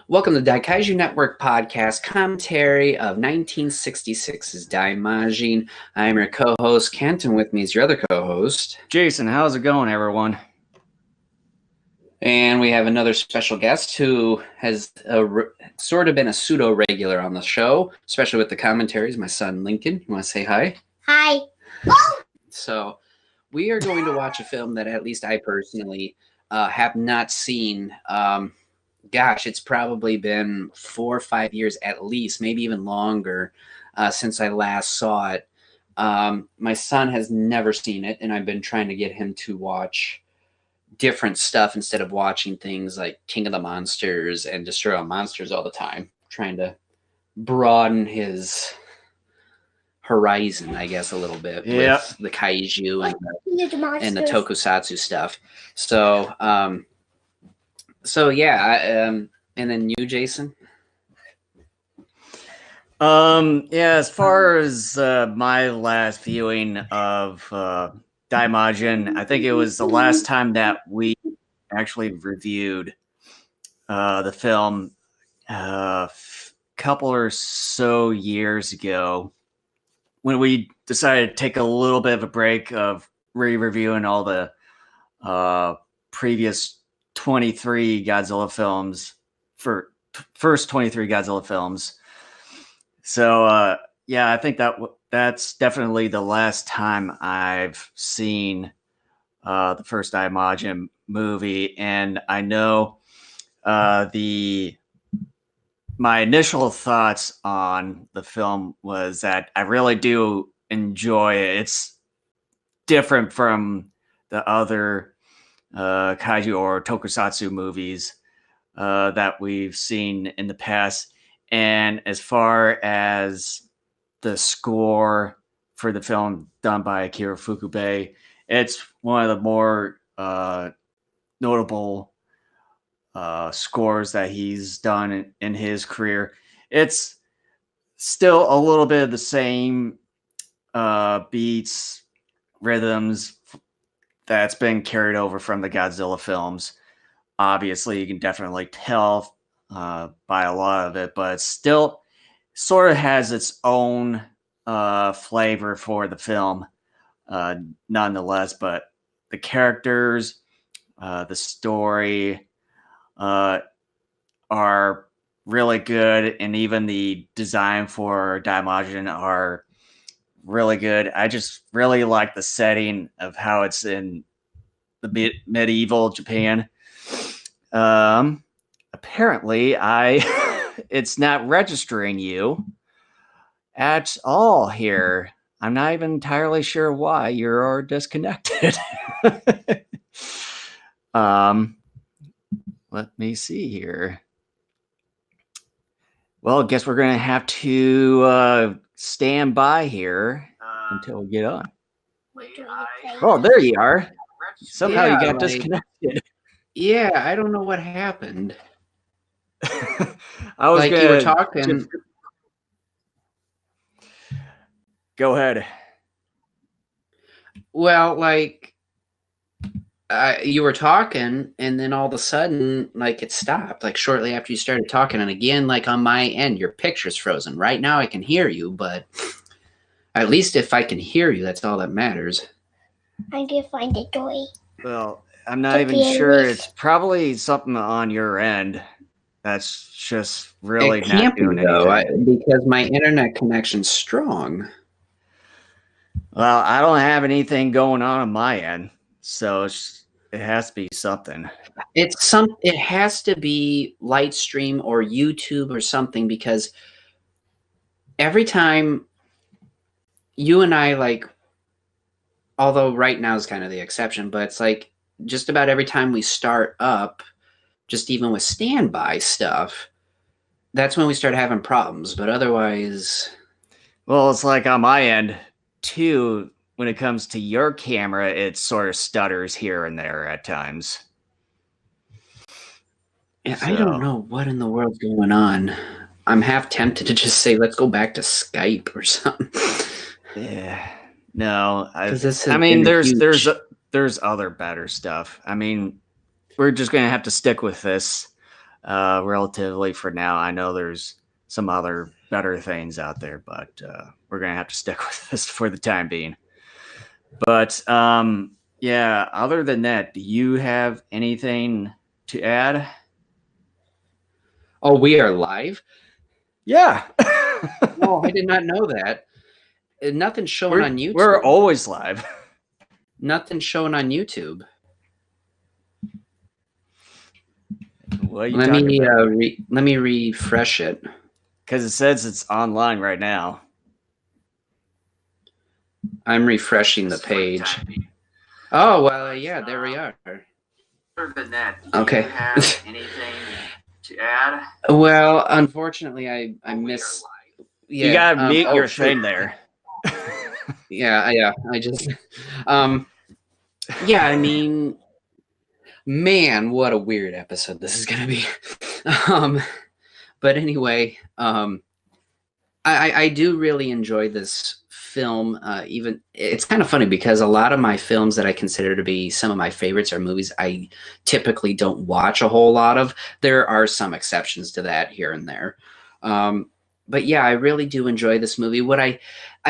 Welcome to the Kaiju Network podcast commentary of 1966's Daimajin. I am your co-host, Kent, and with me is your other co-host, Jason. How's it going, everyone? And we have another special guest who has sort of been a pseudo-regular on the show, especially with the commentaries, my son, Lincoln. You want to say hi? Hi. So we are going to watch a film that at least I personally have not seen. Gosh, it's probably been 4 or 5 years at least, maybe even longer, since I last saw it. My son has never seen it, and I've been trying to get him to watch different stuff instead of watching things like King of the Monsters and Destroy All Monsters all the time, trying to broaden his horizon, I guess, a little bit with the Kaiju and the Tokusatsu stuff. So yeah, and then you, Jason? As far as my last viewing of Daimajin, I think it was the last time that we actually reviewed the film a couple or so years ago when we decided to take a little bit of a break of re-reviewing all the previous 23 Godzilla films for first 23 Godzilla films. So I think that's definitely the last time I've seen the first Daimajin movie, and I know my initial thoughts on the film was that I really do enjoy it. It's different from the other kaiju or tokusatsu movies that we've seen in the past. And as far as the score for the film done by Akira Fukube, it's one of the more notable scores that he's done in his career. It's still a little bit of the same beats, rhythms that's been carried over from the Godzilla films. Obviously, you can definitely tell by a lot of it, but it still sort of has its own flavor for the film nonetheless. But the characters, the story are really good, and even the design for Daimajin are really good. I just really like the setting of how it's in the medieval Japan. Apparently, it's not registering you at all here. I'm not even entirely sure why you're disconnected. Let me see here. Well, I guess we're going to have to stand by here until we get on. Oh, there you are. Somehow you got disconnected. Yeah, I don't know what happened. I was you were talking. Go ahead. Well, you were talking, and then all of a sudden, it stopped. Shortly after you started talking, and again, on my end, your picture's frozen. Right now, I can hear you, but at least if I can hear you, that's all that matters. I can find a toy. Well, I'm not even sure. It's probably something on your end that's just really not doing anything. Because my internet connection's strong. Well, I don't have anything going on my end, so it has to be something. It has to be Lightstream or YouTube or something, because every time you and I, although right now is kind of the exception, but it's just about every time we start up, just even with standby stuff, that's when we start having problems. But otherwise, well, it's on my end too. When it comes to your camera, it sort of stutters here and there at times. Yeah, so I don't know what in the world's going on. I'm half tempted to just say, let's go back to Skype or something. Yeah. No, I mean, there's other better stuff. I mean, we're just going to have to stick with this relatively for now. I know there's some other better things out there, but we're gonna have to stick with this for the time being. But yeah, other than that, do you have anything to add? Oh, we are live? Yeah. No, I did not know that. Nothing's showing on YouTube. We're always live. Nothing's showing on YouTube. What are you talking about? Let me refresh it. Because it says it's online right now. I'm refreshing the page. Oh, well, yeah, there we are. Other than that, okay. Do you have anything to add? Well, unfortunately, I missed. Yeah, you gotta mute your thing there. yeah. I just, yeah. I mean, man, what a weird episode this is gonna be. But anyway, I do really enjoy this film. Even it's kind of funny because a lot of my films that I consider to be some of my favorites are movies I typically don't watch a whole lot of. There are some exceptions to that here and there. But yeah, I really do enjoy this movie. What I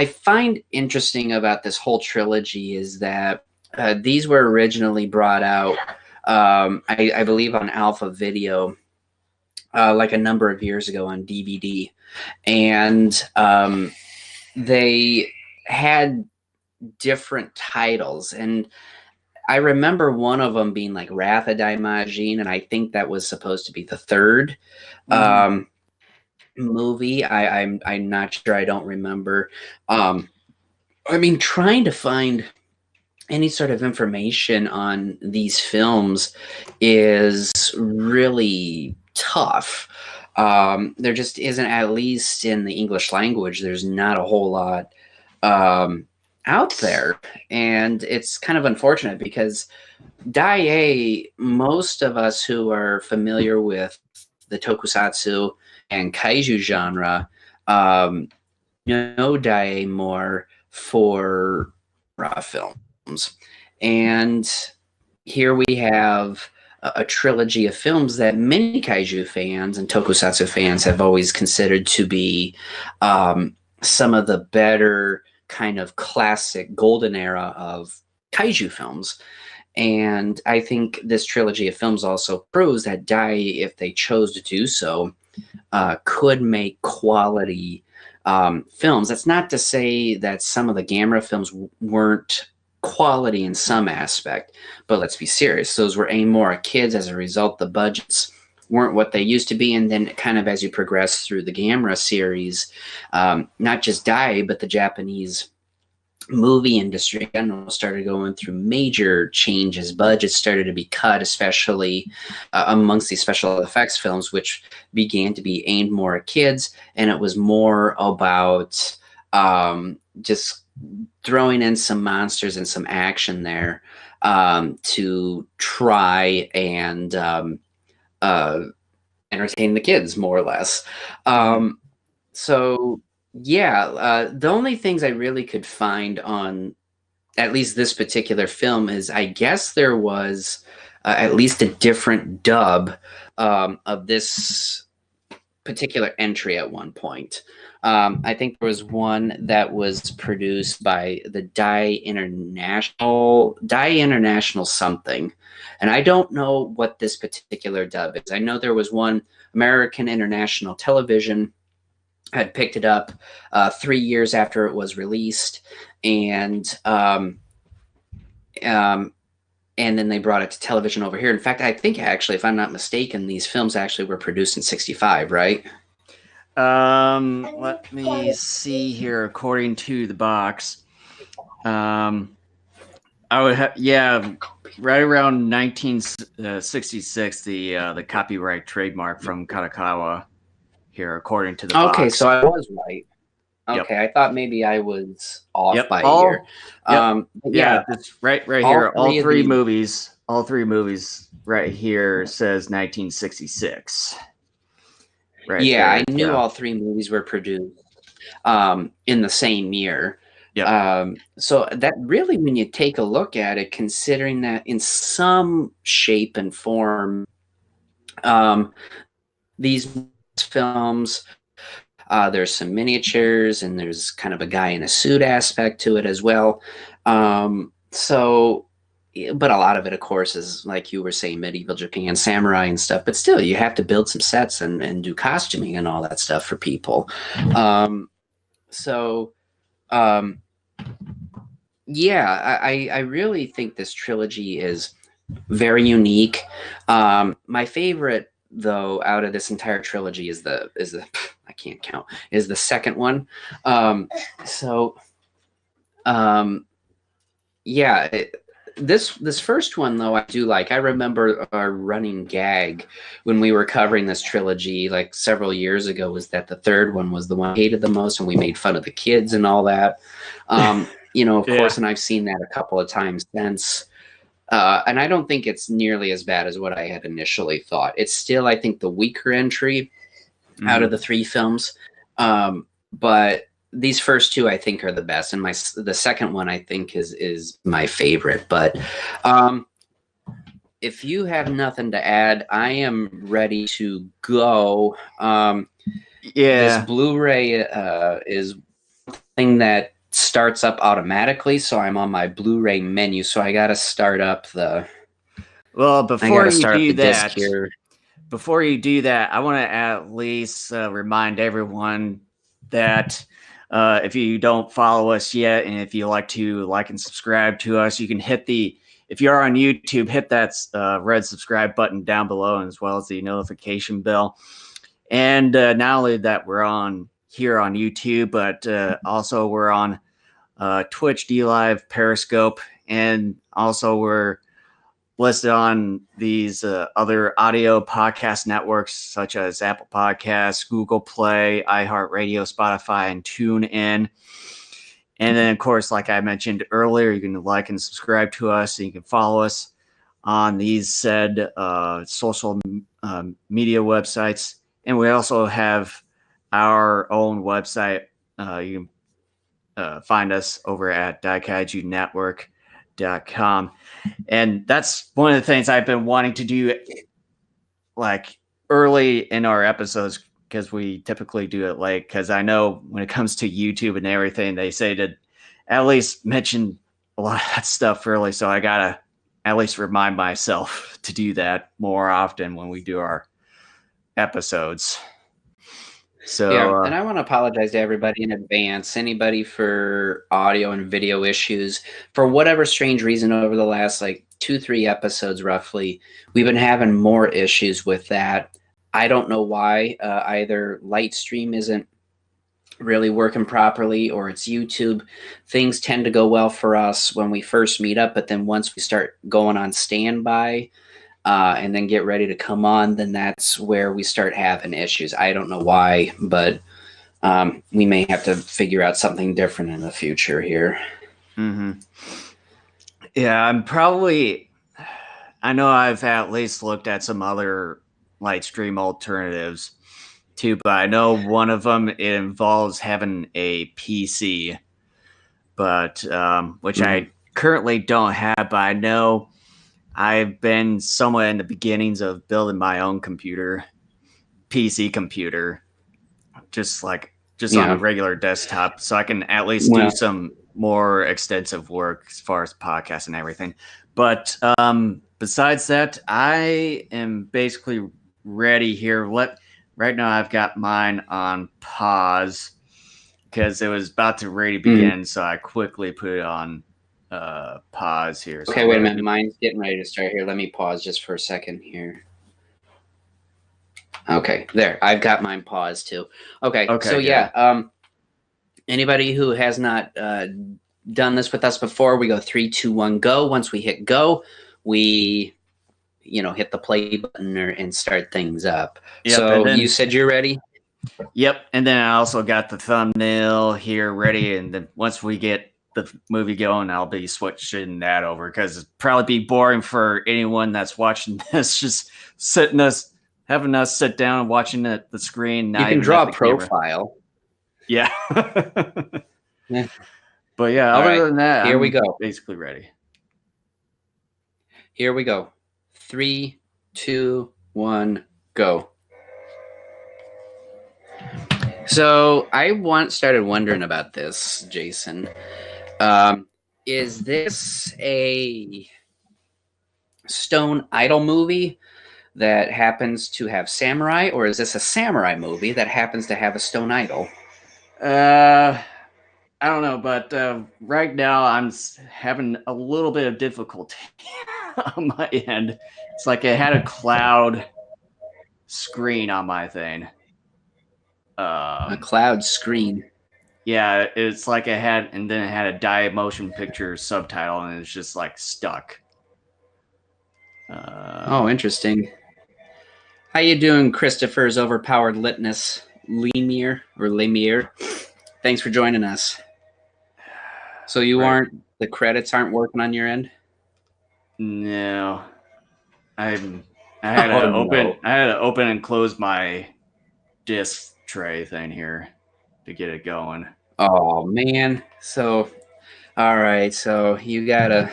find interesting about this whole trilogy is that these were originally brought out, I believe, on Alpha Video, like a number of years ago on DVD. And they had different titles. And I remember one of them being like Wrath of Daimajin, and I think that was supposed to be the third movie. I'm not sure. I don't remember. I mean, trying to find any sort of information on these films is really tough. There just isn't, at least in the English language, there's not a whole lot out there. And it's kind of unfortunate because Dai, most of us who are familiar with the tokusatsu and kaiju genre know Dai more for films. And here we have a trilogy of films that many kaiju fans and tokusatsu fans have always considered to be some of the better kind of classic golden era of kaiju films. And I think this trilogy of films also proves that Dai, if they chose to do so, could make quality films. That's not to say that some of the Gamera films weren't quality in some aspect, but let's be serious. Those were aimed more at kids. As a result, the budgets weren't what they used to be. And then kind of as you progress through the Gamera series, not just Dai, but the Japanese movie industry in general started going through major changes. Budgets started to be cut, especially amongst these special effects films, which began to be aimed more at kids. And it was more about just throwing in some monsters and some action there to try and entertain the kids, more or less. So yeah, the only things I really could find on at least this particular film is, I guess there was at least a different dub of this particular entry at one point. I think there was one that was produced by the Dai International something. And I don't know what this particular dub is. I know there was one, American International Television had picked it up 3 years after it was released, and then they brought it to television over here. In fact, I think actually, if I'm not mistaken, these films actually were produced in '65, right? Let me see here. According to the box, I would have, yeah, right around 1966, the copyright trademark from Katakawa here, according to the box. Okay, so I was right. Okay, yep. I thought maybe I was off by a year. Yeah, it's right here. All three movies right here says 1966. Right. Yeah, I knew all three movies were produced in the same year. Yeah. So that really, when you take a look at it, considering that in some shape and form, these films. There's some miniatures, and there's kind of a guy in a suit aspect to it as well. So, but a lot of it, of course, is like you were saying, medieval Japan, samurai and stuff. But still, you have to build some sets and do costuming and all that stuff for people. So, yeah, I really think this trilogy is very unique. My favorite, though, out of this entire trilogy is the I can't count, is the second one. So yeah, this first one, though, I do like. I remember our running gag when we were covering this trilogy like several years ago was that the third one was the one I hated the most, and we made fun of the kids and all that. Of course, and I've seen that a couple of times since. And I don't think it's nearly as bad as what I had initially thought. It's still, I think, the weaker entry out of the three films. But these first two, I think, are the best. And the second one, I think, is my favorite. But if you have nothing to add, I am ready to go. This Blu-ray is something that starts up automatically, so I'm on my Blu-ray menu, so I got to start up the before you do that, I want to at least remind everyone that if you don't follow us yet, and if you like to like and subscribe to us, you can if you are on YouTube, hit that red subscribe button down below, as well as the notification bell. And not only that, we're on here on YouTube, but also we're on Twitch, DLive, Periscope, and also we're listed on these other audio podcast networks such as Apple Podcasts, Google Play, iHeartRadio, Spotify, and TuneIn. And then, of course, like I mentioned earlier, you can like and subscribe to us, and you can follow us on these said social media websites. And we also have our own website. You can find us over at Daikaijunetwork.com. And that's one of the things I've been wanting to do like early in our episodes, because we typically do it late. Because I know when it comes to YouTube and everything, they say to at least mention a lot of that stuff early. So I got to at least remind myself to do that more often when we do our episodes. So yeah, and I want to apologize to everybody in advance, anybody for audio and video issues. For whatever strange reason, over the last like 2-3 episodes roughly, we've been having more issues with that. I don't know why. Either Lightstream isn't really working properly, or it's YouTube. Things tend to go well for us when we first meet up, but then once we start going on standby, and then get ready to come on, then that's where we start having issues. I don't know why, but we may have to figure out something different in the future here. Mm-hmm. Yeah, I know I've at least looked at some other Lightstream alternatives too, but I know one of them, it involves having a PC, but which I currently don't have, but I know I've been somewhat in the beginnings of building my own PC computer, just on a regular desktop, so I can at least do some more extensive work as far as podcasts and everything. But besides that, I am basically ready here. Right now I've got mine on pause because it was about to ready to begin, so I quickly put it on pause here. Okay, so wait a minute. Mine's getting ready to start here. Let me pause just for a second here. Okay, there. I've got mine paused too. Okay so good. Yeah. Anybody who has not done this with us before, we go 3, 2, 1, go. Once we hit go, we hit the play button and start things up. Yep, so you said you're ready? Yep. And then I also got the thumbnail here ready. And then once we get the movie going, I'll be switching that over, because it'd probably be boring for anyone that's watching this, just having us sit down and watching the screen. You can draw a profile. Yeah. But yeah, other than that, here we go. Basically ready. Here we go. 3, 2, 1, go. So I started wondering about this, Jason. Is this a stone idol movie that happens to have samurai, or is this a samurai movie that happens to have a stone idol? I don't know, but right now I'm having a little bit of difficulty on my end. It's like it had a cloud screen on my thing. A cloud screen. Yeah, it's like it had, and then it had a motion picture subtitle, and it's just like stuck. Oh, interesting. How you doing, Christopher's overpowered litness, Lemire? Thanks for joining us. So the credits aren't working on your end? No, I had to open and close my disk tray thing here to get it going. Oh man! So, all right. So you gotta.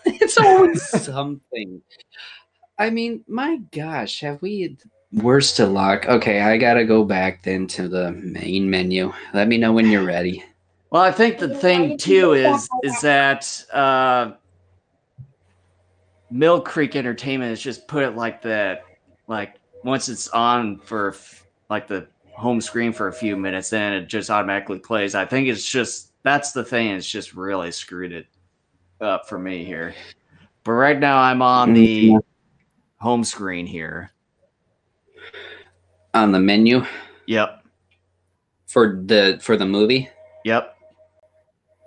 It's always something. I mean, my gosh, have we worst to luck? Okay, I gotta go back then to the main menu. Let me know when you're ready. Well, I think the thing too is that Mill Creek Entertainment has just put it like that. Like once it's on for like the home screen for a few minutes, then it just automatically plays. I think it's just that's the thing. It's just really screwed it up for me here. But right now I'm on the home screen here. On the menu? Yep. For the movie? Yep.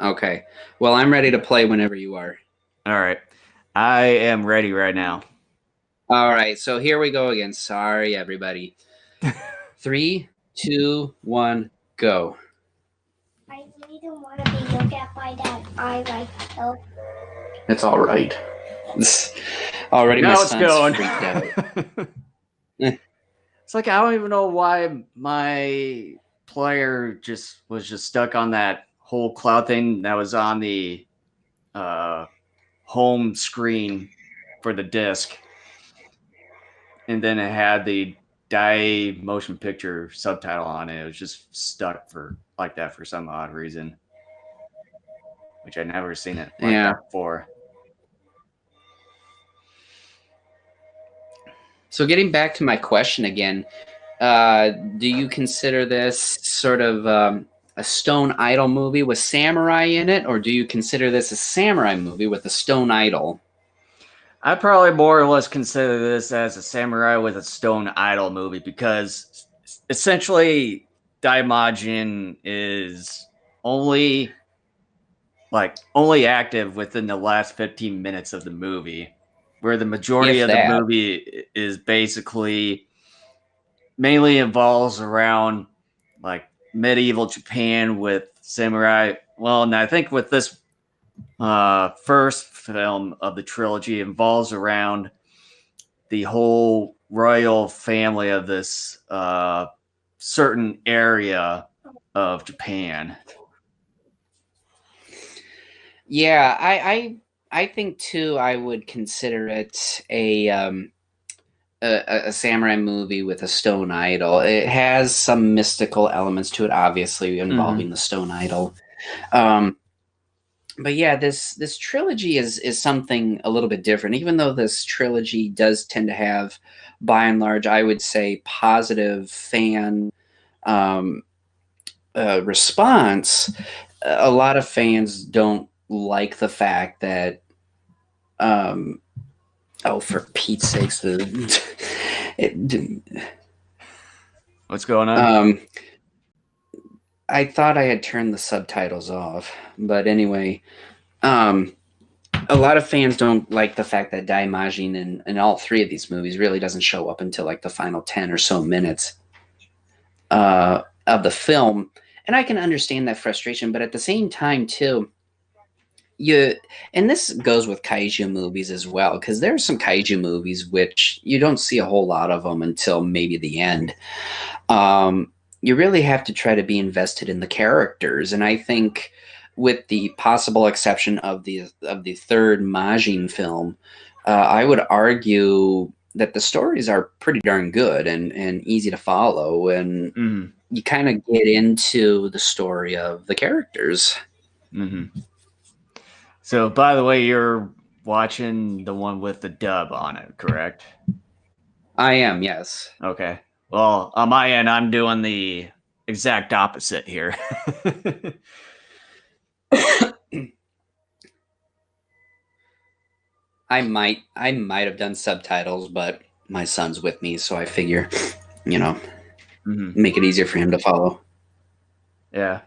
Okay. Well, I'm ready to play whenever you are. All right. I am ready right now. All right. So here we go again. Sorry, everybody. 3, 2, 1, go. I really don't want to be looked at by that eye right now. It's all right. Already now my it's son's going. freaked out. It's like I don't even know why my player was stuck on that whole cloud thing that was on the home screen for the disc, and then it had the motion picture subtitle on it. It was just stuck like that for some odd reason, which I'd never seen it like that before. So getting back to my question again, do you consider this sort of a stone idol movie with samurai in it, or do you consider this a samurai movie with a stone idol? I probably more or less consider this as a samurai with a stone idol movie because essentially Daimajin is only active within the last 15 minutes of the movie, where the majority of the movie is basically mainly involves around like medieval Japan with samurai. Well, and I think with this first film of the trilogy involves around the whole royal family of this certain area of Japan. Yeah, I think too. I would consider it a samurai movie with a stone idol. It has some mystical elements to it, obviously involving the stone idol. But yeah, this trilogy is something a little bit different. Even though this trilogy does tend to have, by and large, I would say positive fan response, a lot of fans don't like the fact that, for Pete's sakes, what's going on? I thought I had turned the subtitles off, but anyway, a lot of fans don't like the fact that Daimajin in all three of these movies really doesn't show up until like the final 10 or so minutes of the film. And I can understand that frustration, but at the same time too, and this goes with kaiju movies as well, because there are some kaiju movies which you don't see a whole lot of them until maybe the end. You really have to try to be invested in the characters, and I think, with the possible exception of the third Majin film, I would argue that the stories are pretty darn good and easy to follow, and Mm-hmm. you kind of get into the story of the characters. Mm-hmm. So, by the way, you're watching the one with the dub on it, correct? I am, yes. Okay. Well, on my end, I'm doing the exact opposite here. I might have done subtitles, but my son's with me, so I figure, Mm-hmm. make it easier for him to follow. Yeah.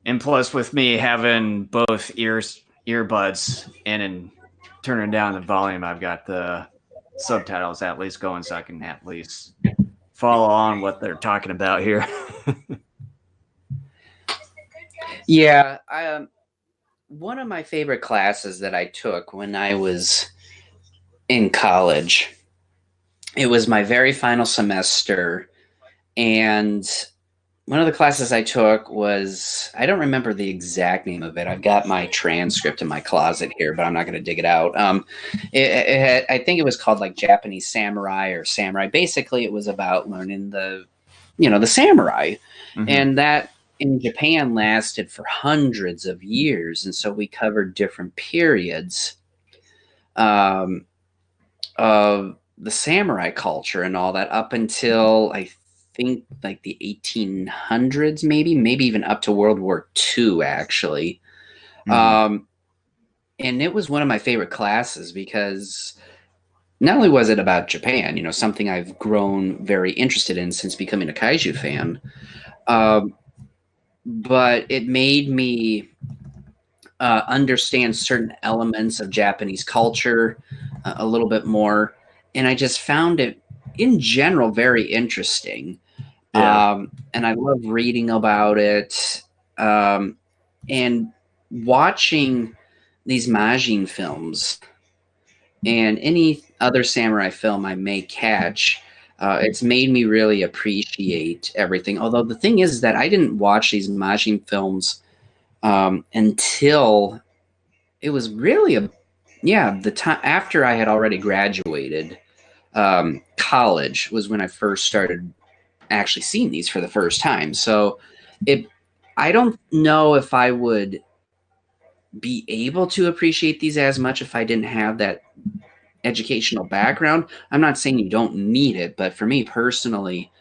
And plus, with me having both earbuds in and turning down the volume, I've got the subtitles at least going, so I can at least follow on what they're talking about here. Yeah, one of my favorite classes that I took when I was in college, it was my very final semester, and one of the classes I took was, I don't remember the exact name of it. I've got my transcript in my closet here, but I'm not going to dig it out. I think it was called like Japanese Samurai or Samurai. Basically, it was about learning the samurai. Mm-hmm. And that in Japan lasted for hundreds of years. And so we covered different periods of the samurai culture and all that up until I think like the 1800s, maybe even up to World War II, actually. Mm-hmm. And it was one of my favorite classes because not only was it about Japan, something I've grown very interested in since becoming a Kaiju fan, but it made me understand certain elements of Japanese culture a little bit more. And I just found it, in general, very interesting. Yeah. And I love reading about it and watching these Majin films and any other samurai film I may catch. It's made me really appreciate everything. Although the thing is that I didn't watch these Majin films until it was really the time after I had already graduated. College was when I first started actually seeing these for the first time. So I don't know if I would be able to appreciate these as much if I didn't have that educational background. I'm not saying you don't need it, but for me personally,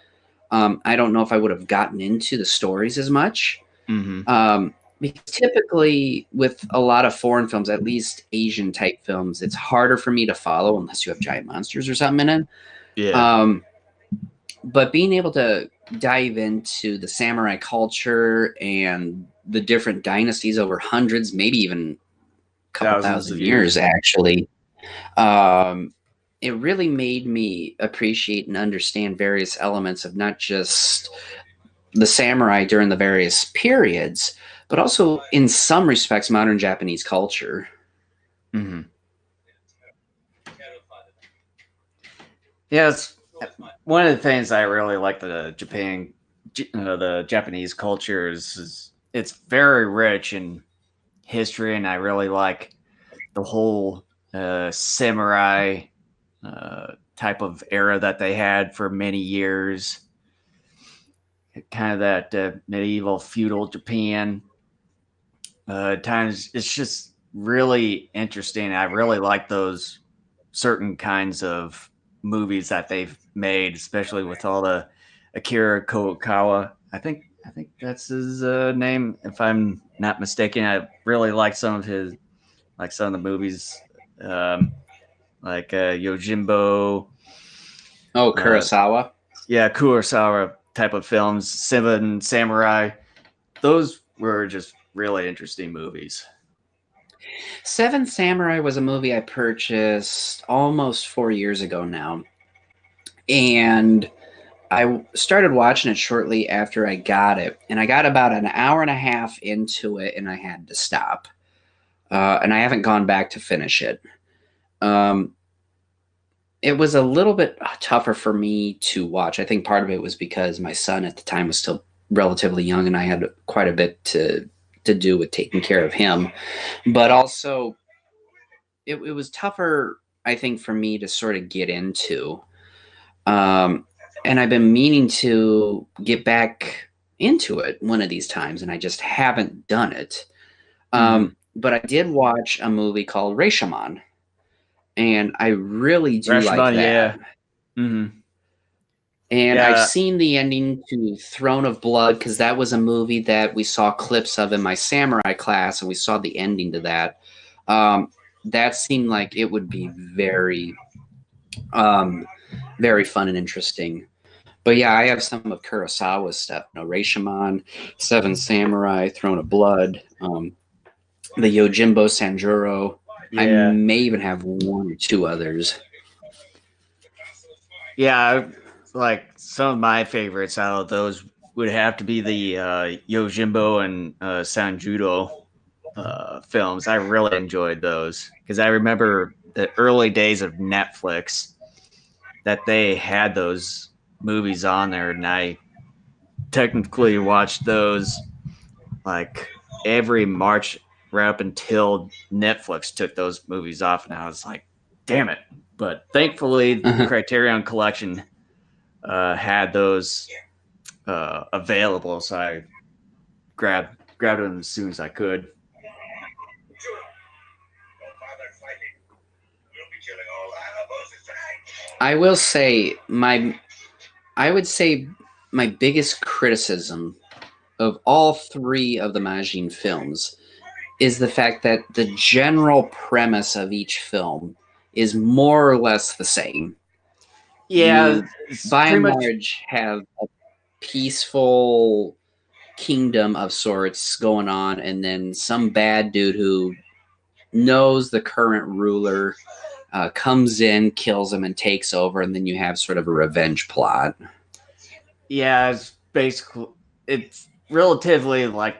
I don't know if I would have gotten into the stories as much. Mm-hmm. Because typically with a lot of foreign films, at least Asian type films, it's harder for me to follow unless you have giant monsters or something in it. Yeah. But being able to dive into the samurai culture and the different dynasties over hundreds, maybe even a couple thousand years, actually, it really made me appreciate and understand various elements of not just the samurai during the various periods, but also in some respects, modern Japanese culture. Mm-hmm. Yeah, it's one of the things I really like the Japanese culture is it's very rich in history, and I really like the whole samurai type of era that they had for many years. Kind of that medieval feudal Japan times. It's just really interesting. I really like those certain kinds of movies that they've made, especially with all the Akira Kurokawa. I think that's his name, if I'm not mistaken. I really like some of the movies, like Yojimbo. Oh, Kurosawa. Yeah, Kurosawa type of films, Seven Samurai. Those were just really interesting movies. Seven Samurai was a movie I purchased almost 4 years ago now. And I started watching it shortly after I got it. And I got about an hour and a half into it and I had to stop. And I haven't gone back to finish it. It was a little bit tougher for me to watch. I think part of it was because my son at the time was still relatively young and I had quite a bit to do with taking care of him. But also, it was tougher I think, for me to sort of get into. And I've been meaning to get back into it one of these times, and I just haven't done it. But I did watch a movie called Rashomon, and I really do like Rashomon, that. yeah. And I've Yeah. seen the ending to Throne of Blood, because that was a movie that we saw clips of in my samurai class, and we saw the ending to that. That seemed like it would be very, very fun and interesting. But yeah, I have some of Kurosawa's stuff. Rashomon, Seven Samurai, Throne of Blood, the Yojimbo Sanjuro. I Yeah. may even have one or two others. Yeah, like some of my favorites out of those would have to be the Yojimbo and Sanjudo films. I really enjoyed those because I remember the early days of Netflix that they had those movies on there, and I technically watched those like every March right up until Netflix took those movies off, and I was like, damn it. But thankfully, the Criterion Collection had those available, so I grabbed them as soon as I could. I will say I would say my biggest criticism of all three of the Majin films is the fact that the general premise of each film is more or less the same. Yeah, You, by and large, have a peaceful kingdom of sorts going on, and then some bad dude who knows the current ruler comes in, kills him, and takes over, and then you have sort of a revenge plot. Yeah, it's relatively like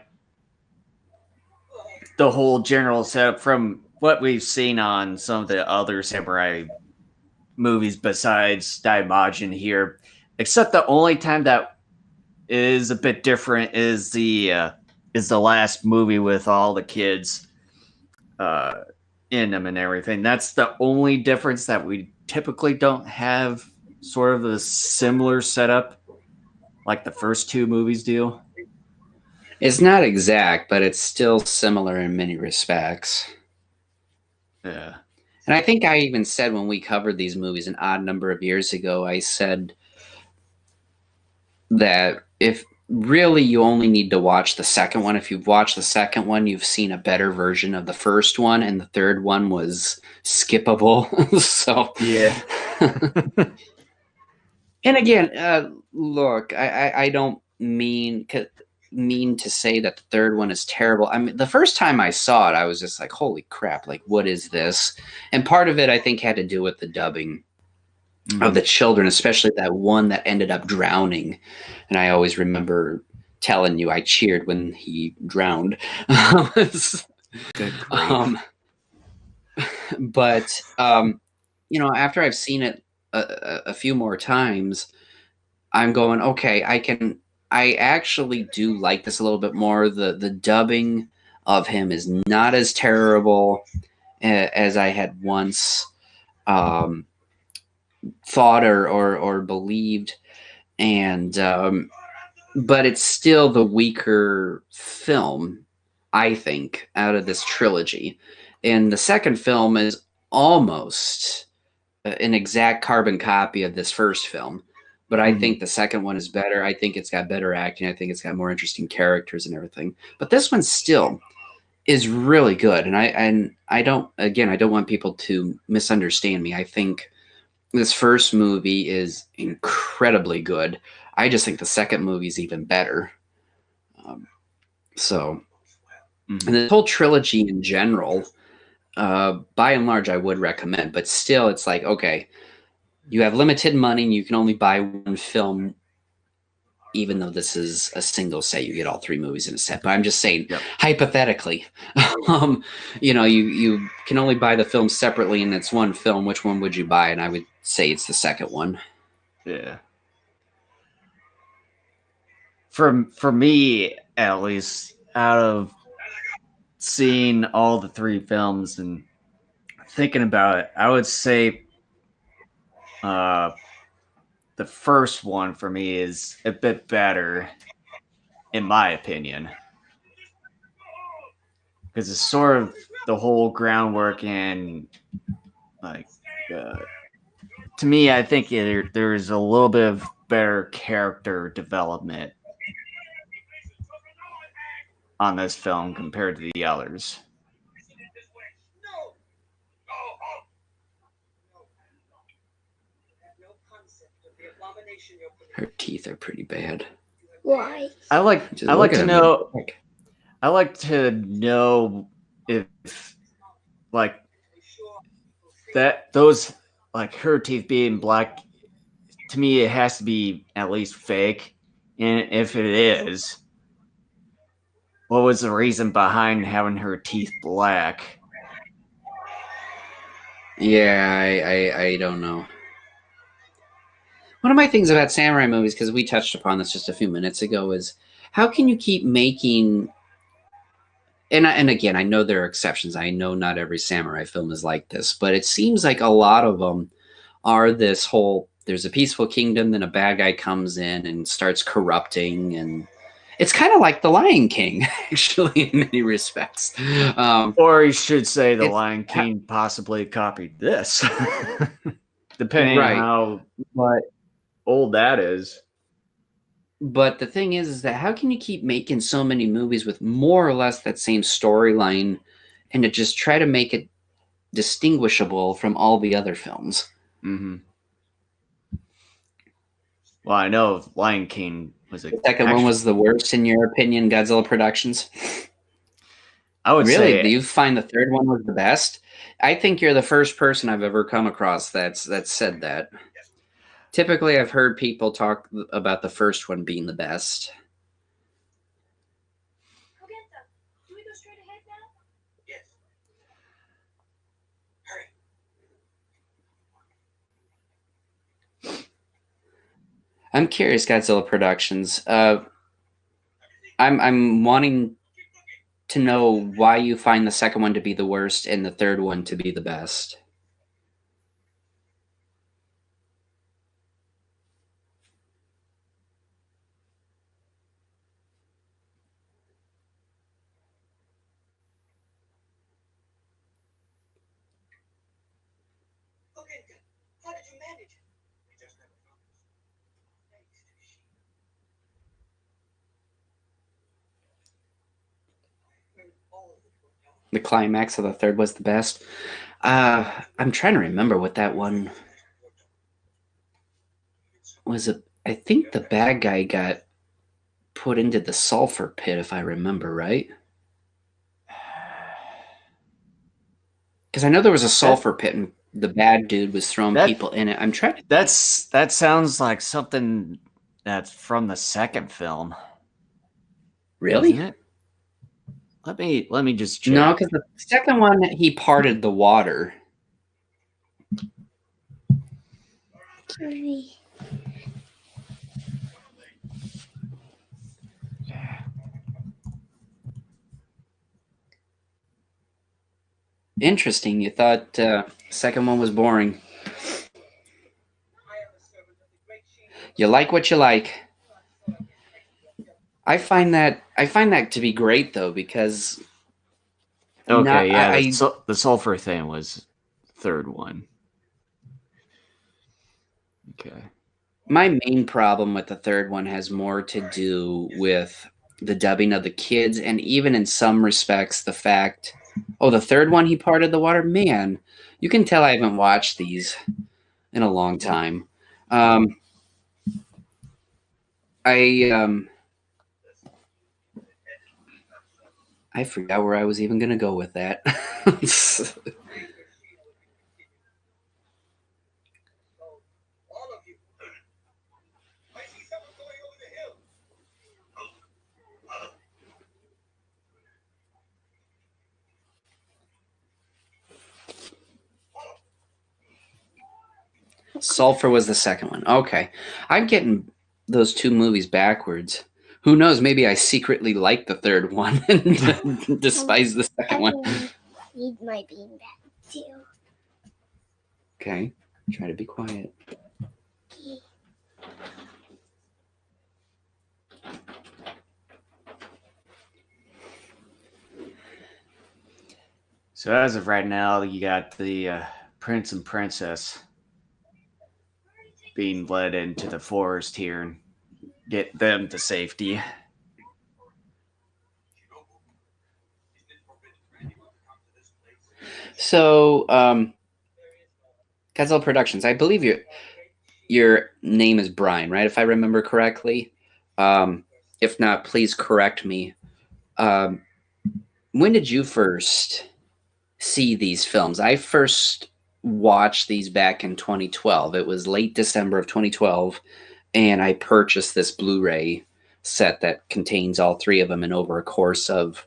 the whole general setup from what we've seen on some of the other samurai movies besides Daimajin here, except the only time that is a bit different is the last movie with all the kids in them and everything. That's the only difference, that we typically don't have sort of a similar setup like the first two movies do. It's not exact, but it's still similar in many respects. Yeah. And I think I even said when we covered these movies an odd number of years ago, I said that if really you only need to watch the second one. If you've watched the second one, you've seen a better version of the first one, and the third one was skippable. So yeah. And again, look, I don't mean to say that the third one is terrible. I mean, the first time I saw it, I was just like, holy crap, like, what is this? And part of it, I think, had to do with the dubbing of the children, especially that one that ended up drowning. And I always remember telling you I cheered when he drowned. But after I've seen it a few more times, I'm going, okay, I actually do like this a little bit more. The dubbing of him is not as terrible as I had once thought or believed, and but it's still the weaker film, I think, out of this trilogy. And the second film is almost an exact carbon copy of this first film, but I think the second one is better. I think it's got better acting. I think it's got more interesting characters and everything. But this one still is really good. And I don't want people to misunderstand me. I think this first movie is incredibly good. I just think the second movie is even better. And the whole trilogy in general, by and large, I would recommend. But still, it's like, okay, you have limited money and you can only buy one film, even though this is a single set. You get all three movies in a set. But I'm just saying, hypothetically, you can only buy the film separately, and it's one film. Which one would you buy? And I would say it's the second one. Yeah. For me, at least, out of seeing all the three films and thinking about it, I would say the first one for me is a bit better, in my opinion, because it's sort of the whole groundwork and like to me, I think there's a little bit of better character development on this film compared to the others. Her teeth are pretty bad. Why? I like Just to look at 'em, know. they're thick. I like to know if like that those like her teeth being black. To me, it has to be at least fake, and if it is, what was the reason behind having her teeth black? Yeah, I don't know. One of my things about samurai movies, because we touched upon this just a few minutes ago, is how can you keep making? And again, I know there are exceptions. I know not every samurai film is like this, but it seems like a lot of them are this whole. There's a peaceful kingdom, then a bad guy comes in and starts corrupting, and it's kind of like The Lion King, actually, in many respects. Or you should say the It's- Lion King possibly copied this, depending Right. on how But old that is. But the thing is that how can you keep making so many movies with more or less that same storyline and to just try to make it distinguishable from all the other films? Mm-hmm. Well, I know Lion King was a The second one was the worst, in your opinion, Godzilla Productions? I would Really? say Do you find the third one was the best? I think you're the first person I've ever come across that's said that. Typically, I've heard people talk about the first one being the best. Do we go straight ahead now? Yes. Hurry. I'm curious, Godzilla Productions. I'm wanting to know why you find the second one to be the worst and the third one to be the best. Okay, how did you manage it? We just never focused. Thanks to she. I heard all of it go down. The climax of the third was the best. I'm trying to remember what that one was. I think the bad guy got put into the sulfur pit, if I remember right. Because I know there was a sulfur pit and the bad dude was throwing people in it. I'm trying to. that sounds like something that's from the second film. Really? Doesn't it? Let me just check. No, because the second one, he parted the water. Hurry. Interesting. You thought second one was boring. I am a servant of the great Shin. You like what you like. I find that to be great though, because Okay, not- yeah, the sulfur thing was third one. Okay. my main problem with the third one has more to do with the dubbing of the kids, and even in some respects the fact, the third one he parted the water. Man, you can tell I haven't watched these in a long time. I forgot where I was even going to go with that. All of you. I see someone going over the hill. Sulfur was the second one. Okay. I'm getting those two movies backwards. Who knows? Maybe I secretly like the third one and despise the second one. Need my beanbag too. Okay. Try to be quiet. So as of right now, you got the prince and princess being led into the forest here and get them to safety. So, Godzilla Productions, I believe your name is Brian, right? If I remember correctly. If not, please correct me. When did you first see these films? I first watched these back in 2012. It was late December of 2012, and I purchased this Blu-ray set that contains all three of them, and over a course of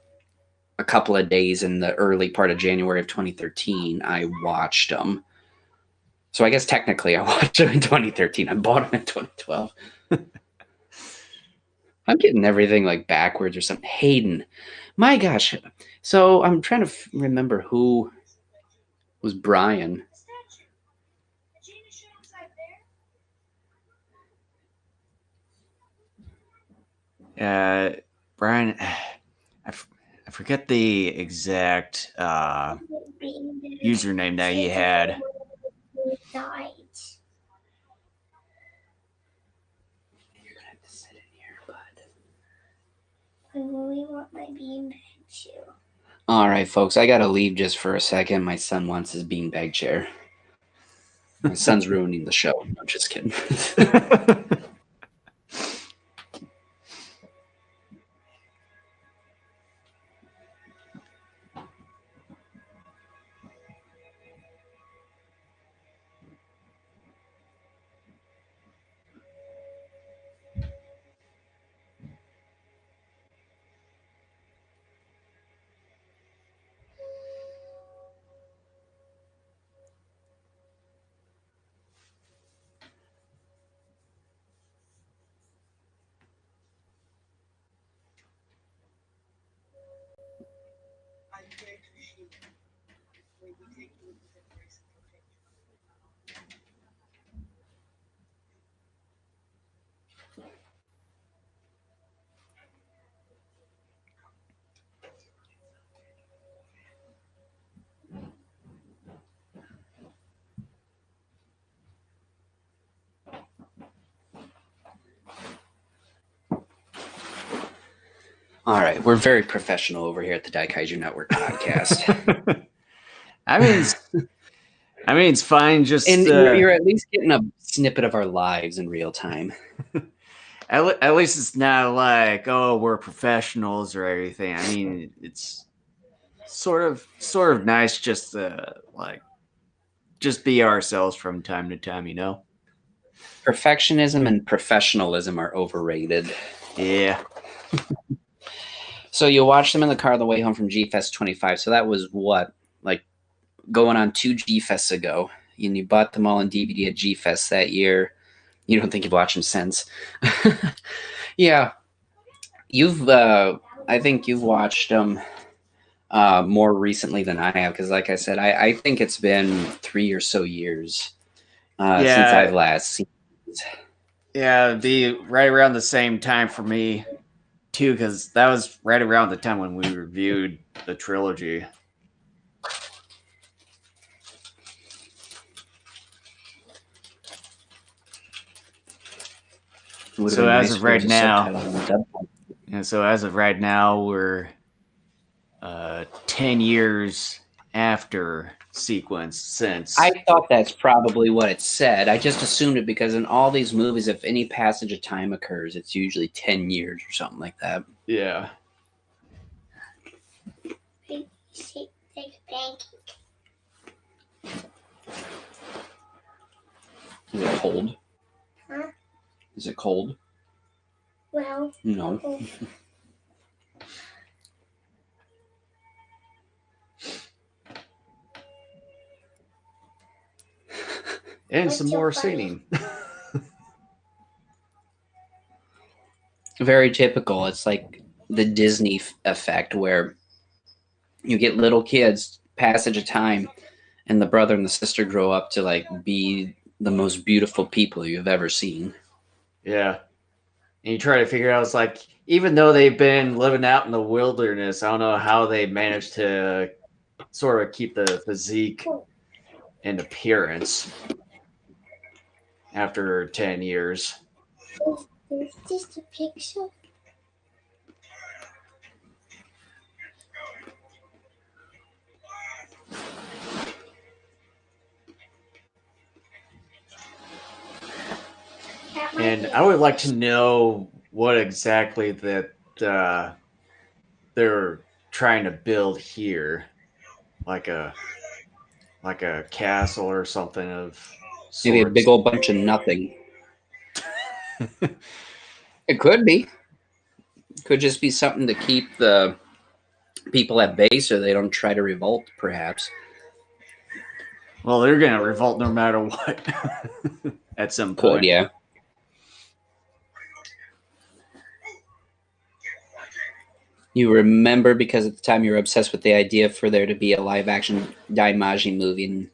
a couple of days in the early part of January of 2013, I watched them. So I guess technically I watched them in 2013. I bought them in 2012. I'm getting everything like backwards or something. Hayden. My gosh. So I'm trying to remember who was Brian. Brian, I forget the exact username that he had. You're gonna have to sit in here, bud. I really want my beanbag too. All right, folks. I gotta leave just for a second. My son wants his beanbag chair. My son's ruining the show. I'm just kidding. All right, we're very professional over here at the Kaiju Network podcast. I mean, it's fine. Just And you're at least getting a snippet of our lives in real time. at least it's not like, oh, we're professionals or anything. I mean, it's sort of nice just to just be ourselves from time to time, you know? Perfectionism and professionalism are overrated. Yeah. So you watched them in the car on the way home from G-Fest 25. So that was what? Like going on 2 G-Fests ago. And you bought them all on DVD at G-Fest that year. You don't think you've watched them since. Yeah. I think you've watched them more recently than I have. Because like I said, I think it's been 3 or so years since I've last seen these. Yeah, it'd be right around the same time for me, too, because that was right around the time when we reviewed the trilogy. So as of right now, we're 10 years after sequence since. I thought that's probably what it said. I just assumed it because in all these movies, if any passage of time occurs, it's usually 10 years or something like that. Yeah. Take a pancake. Is it cold? Huh? Is it cold? Well, No. And What's some so more funny? singing. Very typical. It's like the Disney effect where you get little kids, passage of time, and the brother and the sister grow up to like be the most beautiful people you've ever seen. Yeah. And you try to figure out, it's like, even though they've been living out in the wilderness, I don't know how they managed to sort of keep the physique and appearance after 10 years. Is this a picture? That might And be I would like to know what exactly that they're trying to build here, like a castle or something of Maybe a sorts. big old bunch of nothing. It could be. Could just be something to keep the people at bay so they don't try to revolt, perhaps. Well, they're gonna revolt no matter what at some point. Could, yeah. You remember, because at the time you were obsessed with the idea for there to be a live action Daimajin movie, and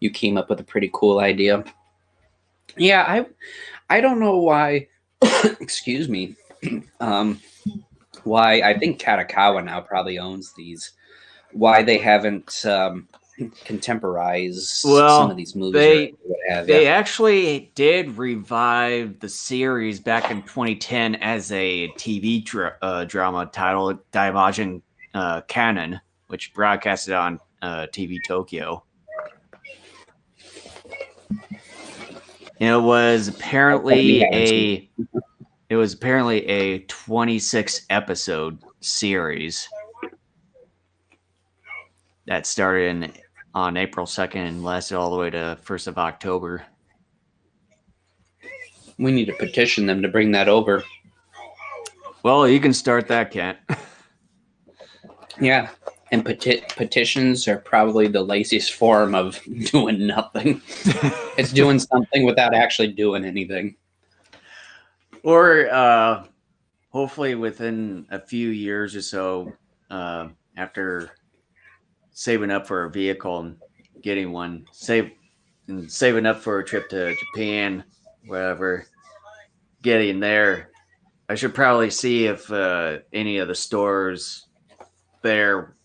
you came up with a pretty cool idea. Yeah, I don't know why excuse me. Why I think Katakawa now probably owns these. Why they haven't contemporized Well, some of these movies. Or what have They ya. actually did revive the series back in 2010 as a TV drama titled Daimajin Canon, which broadcasted on TV Tokyo. And it was apparently a 26 episode series that started on April 2nd and lasted all the way to 1st of October. We need to petition them to bring that over. Well, you can start that, Kent. Yeah, and petitions are probably the laziest form of doing nothing. It's doing something without actually doing anything. Or hopefully within a few years or so, after saving up for a vehicle and getting one, saving up for a trip to Japan, whatever, getting there, I should probably see if any of the stores there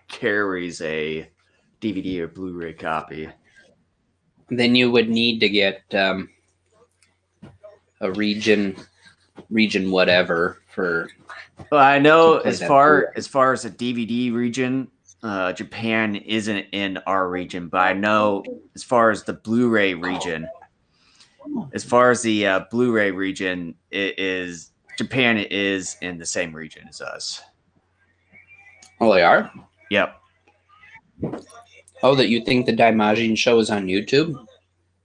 carries a DVD or Blu-ray copy. Then you would need to get a region whatever for. Well, I know to play as that far Blu-ray. as the DVD region, Japan isn't in our region, but I know as far as the Blu-ray region, it is Japan is in the same region as us. Oh, they are? Yep. Oh, that you think the Daimajin show is on YouTube?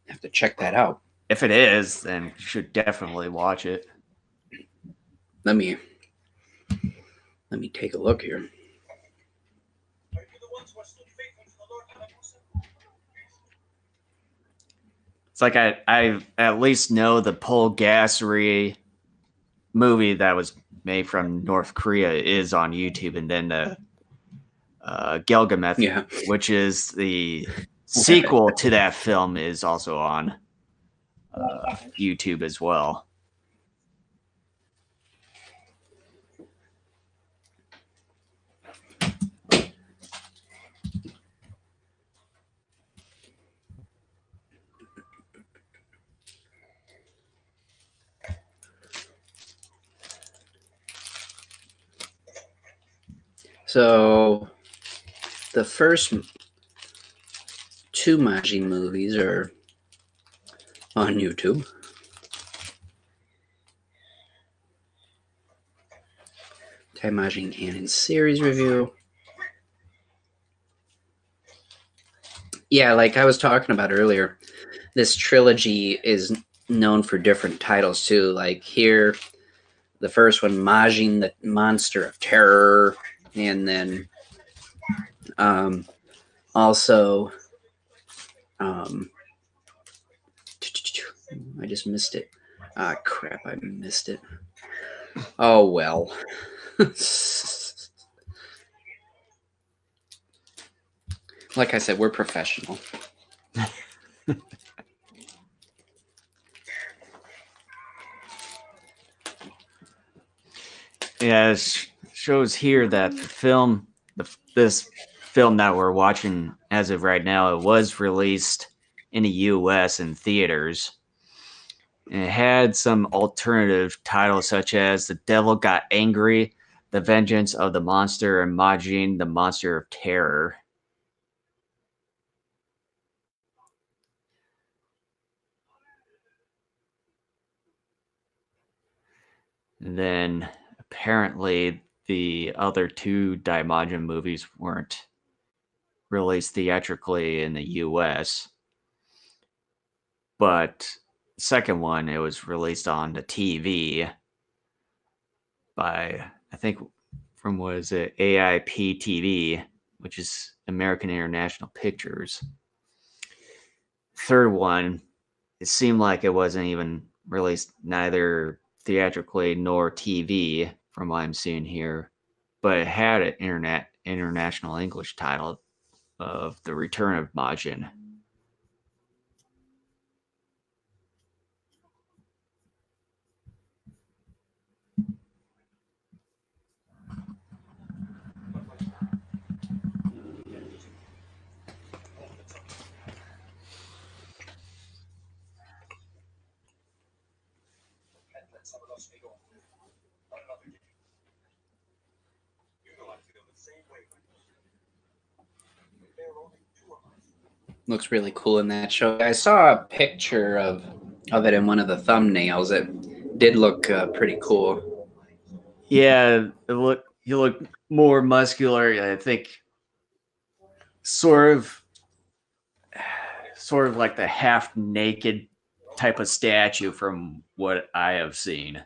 I have to check that out. If it is, then you should definitely watch it. Let me take a look here. Are you the ones who are still faithful to the Lord Hayabusa? It's like I at least know the Polgassery movie that was made from North Korea is on YouTube, and then the Gilgameth, Yeah. which is the sequel to that film, is also on YouTube as well. So the first two Majin movies are on YouTube. Daimajin Canon series review. Yeah, like I was talking about earlier, this trilogy is known for different titles too. Like here, the first one, Majin the Monster of Terror, and then also I just missed it. Ah, crap, I missed it. Oh, well. Like I said, we're professional. Yeah, it shows here that this film that we're watching as of right now, it was released in the U.S. in theaters. And it had some alternative titles such as "The Devil Got Angry," "The Vengeance of the Monster," and "Majin, the Monster of Terror." And then apparently the other two Daimajin movies weren't released theatrically in the US. But the second one, it was released on the TV by, I think, from what is it, AIP TV, which is American International Pictures. Third one, it seemed like it wasn't even released neither theatrically nor TV from what I'm seeing here, but it had an international English title of The Return of Majin. And let some of us be gone. Not another day. You know I feel the same way. There are only two of us. Looks really cool in that show. I saw a picture of it in one of the thumbnails. It did look pretty cool. Yeah, he looked more muscular. I think sort of like the half naked type of statue from what I have seen.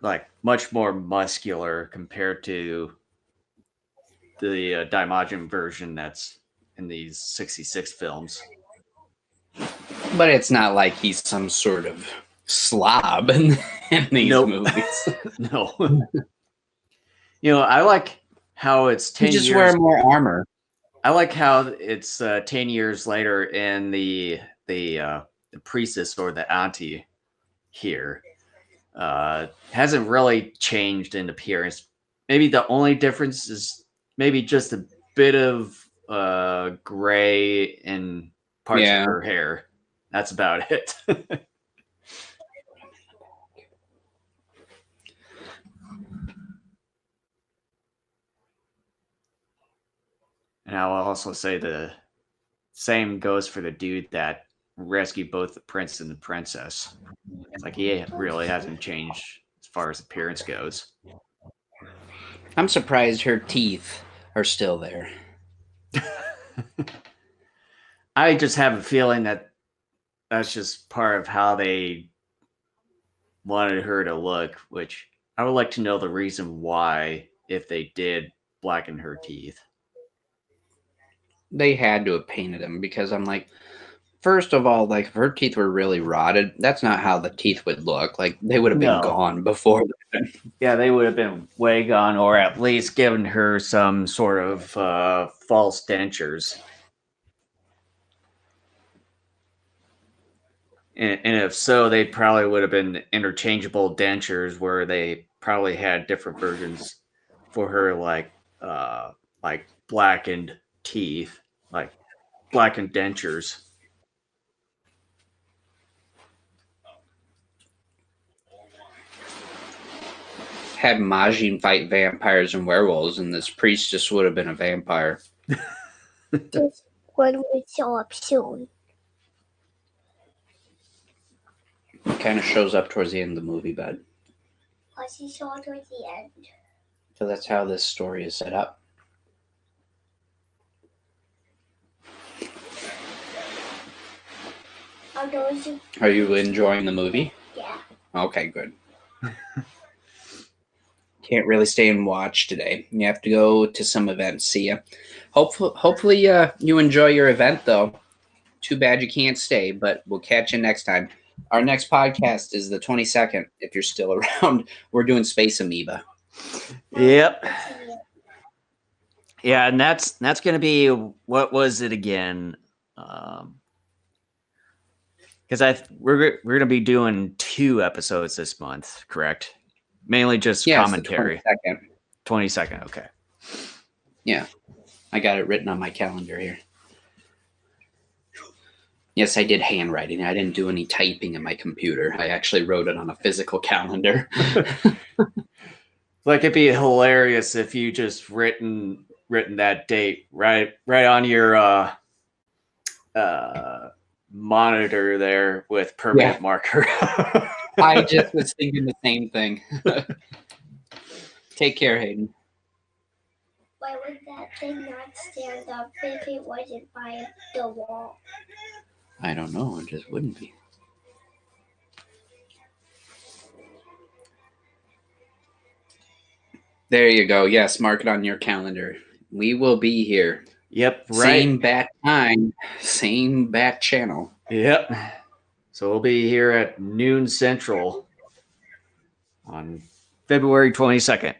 Like much more muscular compared to the Daimajin version that's in these 66 films. But it's not like he's some sort of slob in these Nope. movies. No. I like how it's 10 You just years. wear more armor. I like how it's 10 years later and the priestess or the auntie here hasn't really changed in appearance. Maybe the only difference is maybe just a bit of gray in parts of her hair. That's about it. And I'll also say the same goes for the dude that rescued both the prince and the princess. It's like he really hasn't changed as far as appearance goes. I'm surprised her teeth are still there. I just have a feeling that that's just part of how they wanted her to look, which I would like to know the reason why, if they did blacken her teeth. They had to have painted them because I'm like, first of all, like if her teeth were really rotted, that's not how the teeth would look. Like they would have been No. gone before. Yeah, they would have been way gone, or at least given her some sort of false dentures. And if so, they probably would have been interchangeable dentures where they probably had different versions for her, like blackened teeth, like blackened dentures. Had Majin fight vampires and werewolves, and this priest just would have been a vampire. Just when we show up soon. Kind of shows up towards the end of the movie, bud. Plus he saw towards the end. So that's how this story is set up. Are you enjoying the movie? Yeah. Okay, good. Can't really stay and watch today. You have to go to some events. See ya. Hopefully you enjoy your event, though. Too bad you can't stay, but we'll catch you next time. Our next podcast is the 22nd, if you're still around. We're doing Space Amoeba. Yep. Yeah, and that's going to be, what was it again? Because we're going to be doing 2 episodes this month, correct? Mainly just Yeah, commentary. it's the 22nd. 22nd, okay. Yeah, I got it written on my calendar here. Yes, I did handwriting. I didn't do any typing in my computer. I actually wrote it on a physical calendar. Like, it'd be hilarious if you just written that date right on your monitor there with permanent marker. I just was thinking the same thing. Take care, Hayden. Why would that thing not stand up if it wasn't by the wall? I don't know. It just wouldn't be. There you go. Yes, mark it on your calendar. We will be here. Yep, right. Same bat time, same bat channel. Yep. So we'll be here at noon Central on February 22nd.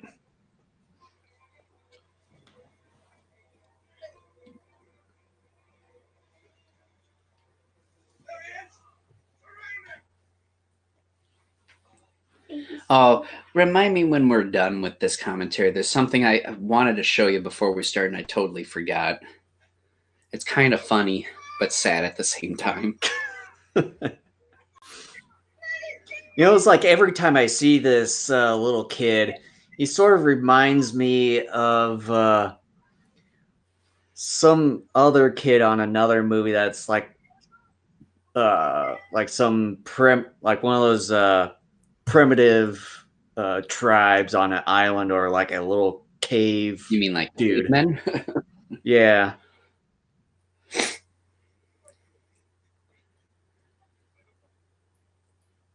Oh, remind me when we're done with this commentary. There's something I wanted to show you before we start, and I totally forgot. It's kind of funny, but sad at the same time. You know, it's like every time I see this little kid, he sort of reminds me of some other kid on another movie that's like some like one of those primitive tribes on an island or like a little cave. You mean like dude? Men? Yeah.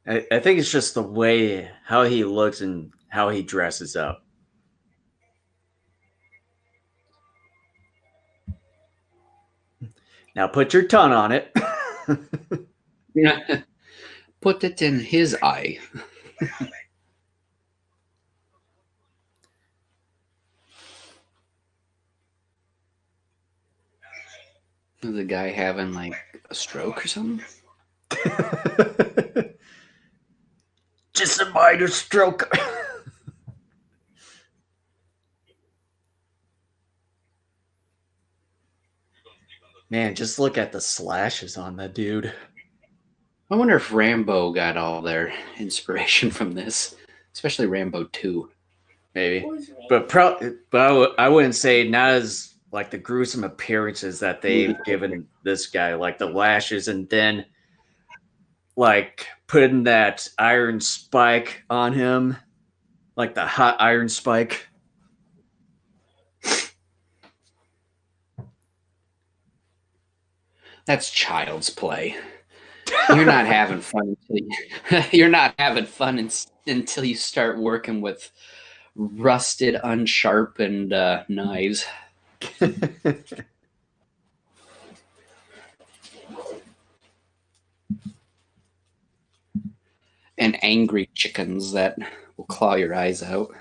I think it's just the way how he looks and how he dresses up. Now put your tongue on it. Put it in his eye. Is the guy having like a stroke or something? Just a minor stroke. Man, just look at the slashes on that dude. I wonder if Rambo got all their inspiration from this, especially Rambo 2. Maybe, but I wouldn't say not as like the gruesome appearances that they've given this guy, like the lashes, and then like putting that iron spike on him, like the hot iron spike. That's child's play. You're not having fun you're not having fun until you start working with rusted, unsharpened knives. And angry chickens that will claw your eyes out.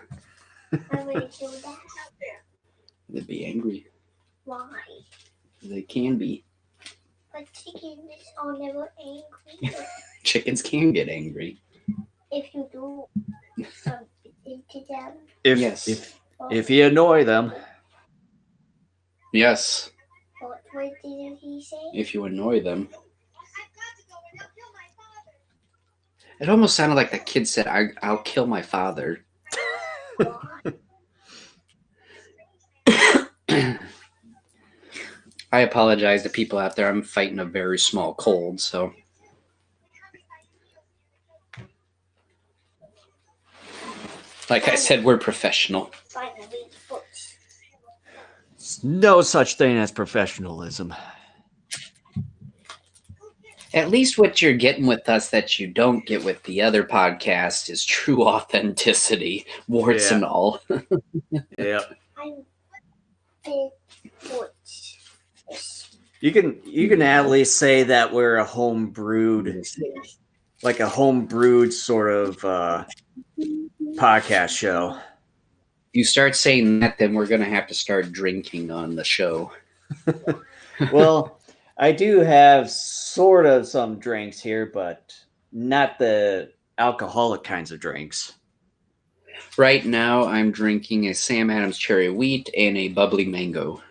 I'm gonna kill that. They'd be angry. Why? They can be. But chickens are never angry. Chickens can get angry. If you do something to them. If you annoy them. Yes. What did he say? If you annoy them. It almost sounded like the kid said, I'll kill my father. I apologize to people out there. I'm fighting a very small cold, so. Like I said, we're professional. No such thing as professionalism. At least what you're getting with us that you don't get with the other podcast is true authenticity, warts and all. Yeah. I'm big foot. You can at least say that we're a home brewed, like a home brewed sort of podcast show. you start saying that, then we're gonna have to start drinking on the show. Well, I do have sort of some drinks here, but not the alcoholic kinds of drinks. Right now, I'm drinking a Sam Adams cherry wheat and a bubbly mango.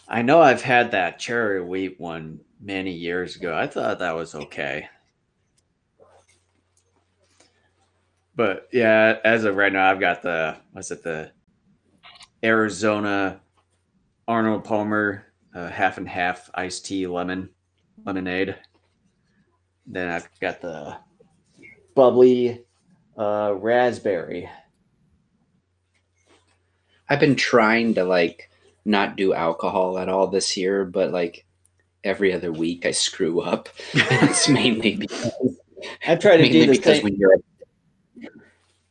I know I've had that cherry wheat one many years ago. I thought that was okay. But yeah, as of right now, I've got the Arizona Arnold Palmer half and half iced tea lemonade. Then I've got the bubbly raspberry. I've been trying to like not do alcohol at all this year, but like every other week I screw up. And it's mainly because I try to do mainly the because same. when you're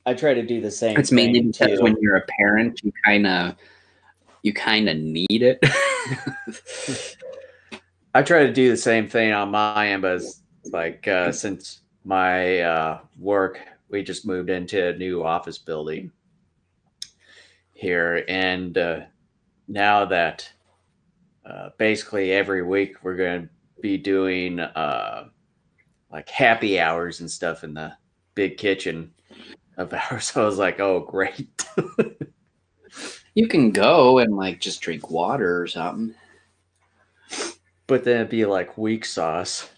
I try to do the same. it's mainly thing because too. when you're a parent, you kind of need it. I try to do the same thing on my end, but it's like since my work, we just moved into a new office building here, and now that basically every week we're going to be doing like happy hours and stuff in the big kitchen of ours. So I was like, oh, great. You can go and like just drink water or something. But then it'd be like weak sauce.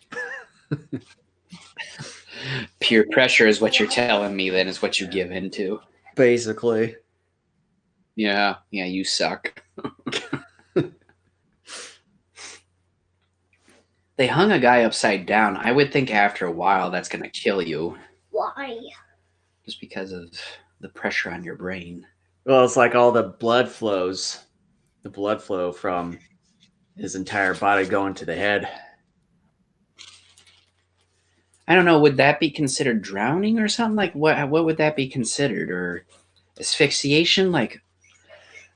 Peer pressure is what you're telling me. Then is what you give into. Basically. Yeah, you suck. They hung a guy upside down. I would think after a while that's going to kill you Why? just because of the pressure on your brain. Well, it's like all the blood flow from his entire body going to the head. I don't know. Would that be considered drowning or something? Like what would that be considered? Or asphyxiation? Like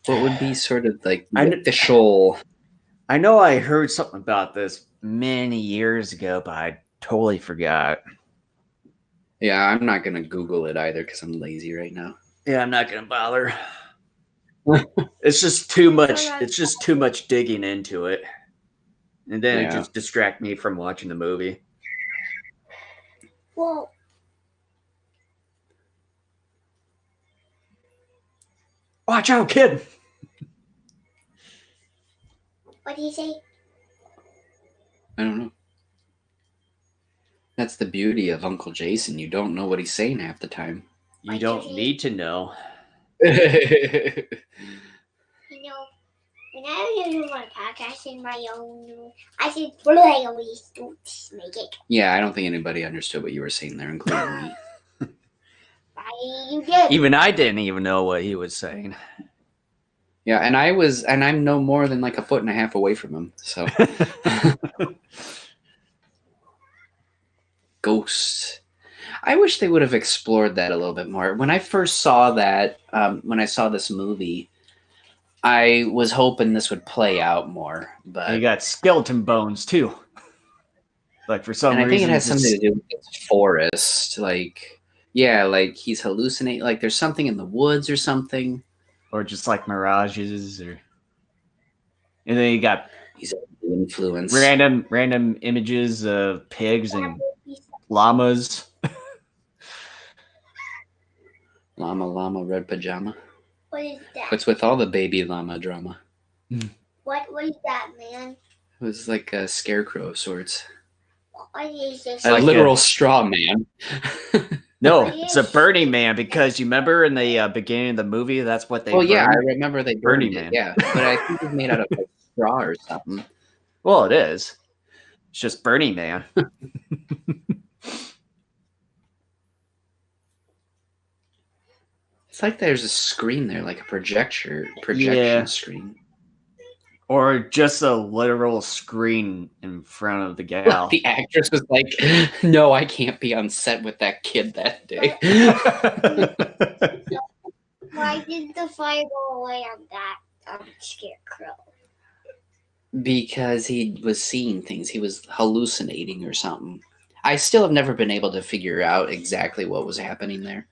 what would be sort of like the official? I know I heard something about this many years ago, but I totally forgot. Yeah, I'm not going to Google it either because I'm lazy right now. Yeah, I'm not gonna bother. It's just too much. It's just too much digging into it, and then it Yeah. just distract me from watching the movie. Well, Watch out, kid! what do you say? I don't know. That's the beauty of Uncle Jason. You don't know what he's saying half the time. You don't need to know. You know, when I do my podcast in my own, I just always don't make it. Yeah, I don't think anybody understood what you were saying there, including me. You did. Even I didn't even know what he was saying. Yeah, and I'm no more than like a foot and a half away from him. So Ghosts. I wish they would have explored that a little bit more. When I first saw that, when I saw this movie, I was hoping this would play out more. But You got skeleton bones too. Like for some and I think reason, it has it's something to do with this forest. Like, yeah, like he's hallucinating. Like there's something in the woods or something. or just like mirages, or and then you got He's under the influence. random images of pigs and llamas. Llama, red pajama. What is that? What's with all the baby llama drama? What is that, man? It was like a scarecrow of sorts. What is this? A like literal straw man. No, it's a Burning Man, because you remember in the beginning of the movie, that's what they. Well, yeah, I burned? remember they Burning burned it. Man. Yeah, but I think it's made out of like straw or something. Well, it is. It's just Burning Man. It's like there's a screen there, like a projection Yeah. screen. Or just a literal screen in front of the gal. The actress was like, "No, I can't be on set with that kid that day." Why did the fire go away on that scarecrow? Because he was seeing things. He was hallucinating or something. I still have never been able to figure out exactly what was happening there.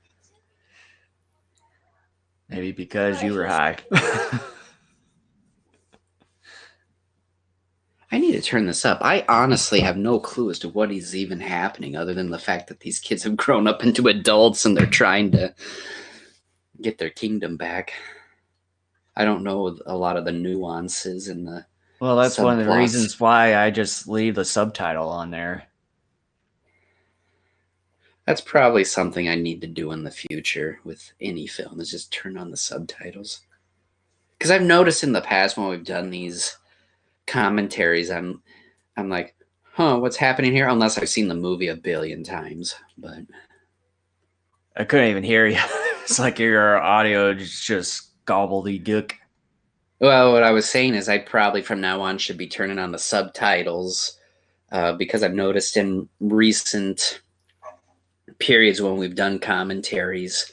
Maybe because you were high. I need to turn this up. I honestly have no clue as to what is even happening other than the fact that these kids have grown up into adults and they're trying to get their kingdom back. I don't know a lot of the nuances and the Well, that's one of the subplots. reasons why I just leave the subtitle on there. That's probably something I need to do in the future with any film is just turn on the subtitles. Because I've noticed in the past when we've done these commentaries, I'm like, huh, what's happening here? Unless I've seen the movie a billion times. But I couldn't even hear you. It's like your audio just gobbledygook. well, what I was saying is I probably from now on should be turning on the subtitles because I've noticed in recent periods when we've done commentaries,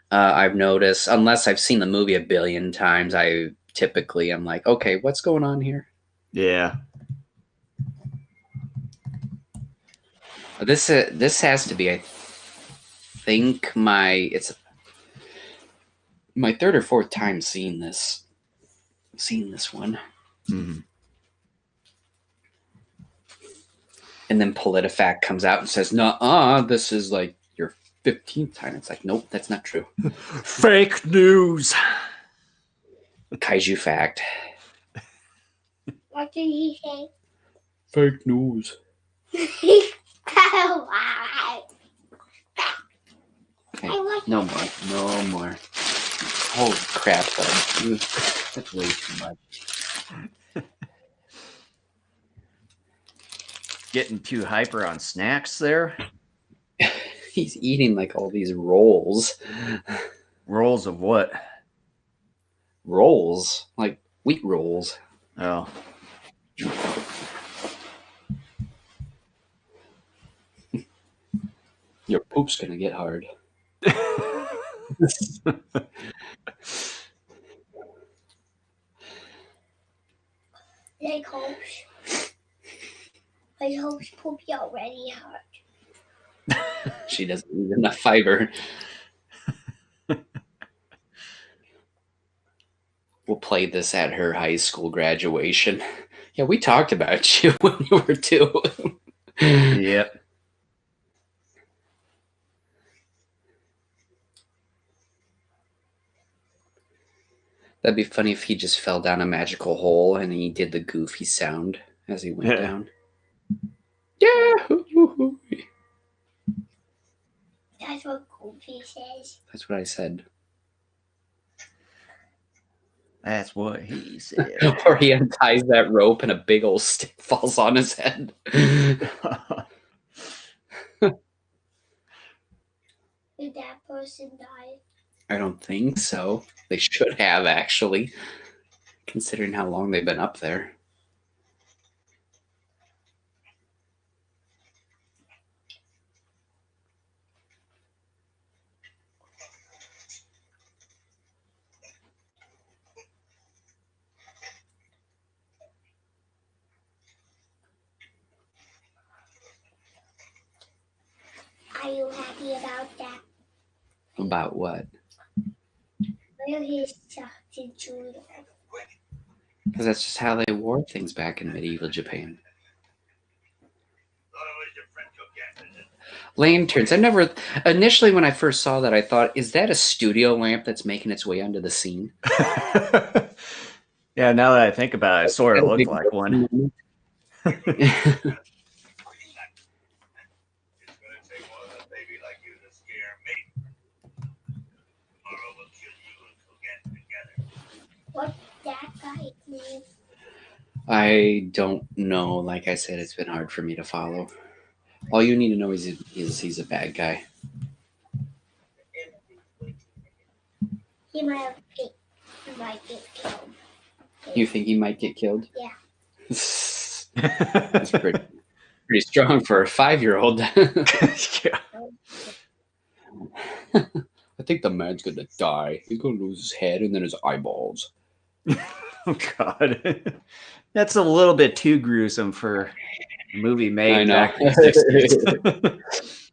I've noticed, unless I've seen the movie a billion times, I typically am like, okay, what's going on here? Yeah. This has to be, I think, it's my third or fourth time seeing this one. Mm-hmm. And then PolitiFact comes out and says, "No, this is like your 15th time." It's like, nope, that's not true. Fake news. Kaiju fact. What did he say? Fake news. Okay, no more. Holy crap, bud. That's way too much. Getting too hyper on snacks there. He's eating like all these rolls. Rolls of what? Rolls? Like wheat rolls. Oh. Your poop's gonna get hard. Like hopes. My hopes poopy already hard. She doesn't need enough fiber. We'll play this at her high school graduation. Yeah, we talked about you when you were 2. Yep. That'd be funny if he just fell down a magical hole and he did the goofy sound as he went down. Yeah. That's what Goofy says. That's what I said. That's what he said. Or he unties that rope and a big old stick falls on his head. Did that person die? I don't think so. They should have, actually, considering how long they've been up there. Are you happy about that? About what? Where he's sucked into it. Because that's just how they wore things back in medieval Japan. Lanterns. I never, initially when I first saw that, I thought, is that a studio lamp that's making its way onto the scene? Yeah, now that I think about it, it sort of looked like one. What that guy means? I don't know. Like I said, it's been hard for me to follow. All you need to know is he's a bad guy. He might get killed. You think he might get killed? Yeah. That's pretty strong for a 5-year-old. Yeah. I think the man's gonna die. He's gonna lose his head and then his eyeballs. Oh God, that's a little bit too gruesome for a movie made I know. back in the 60s.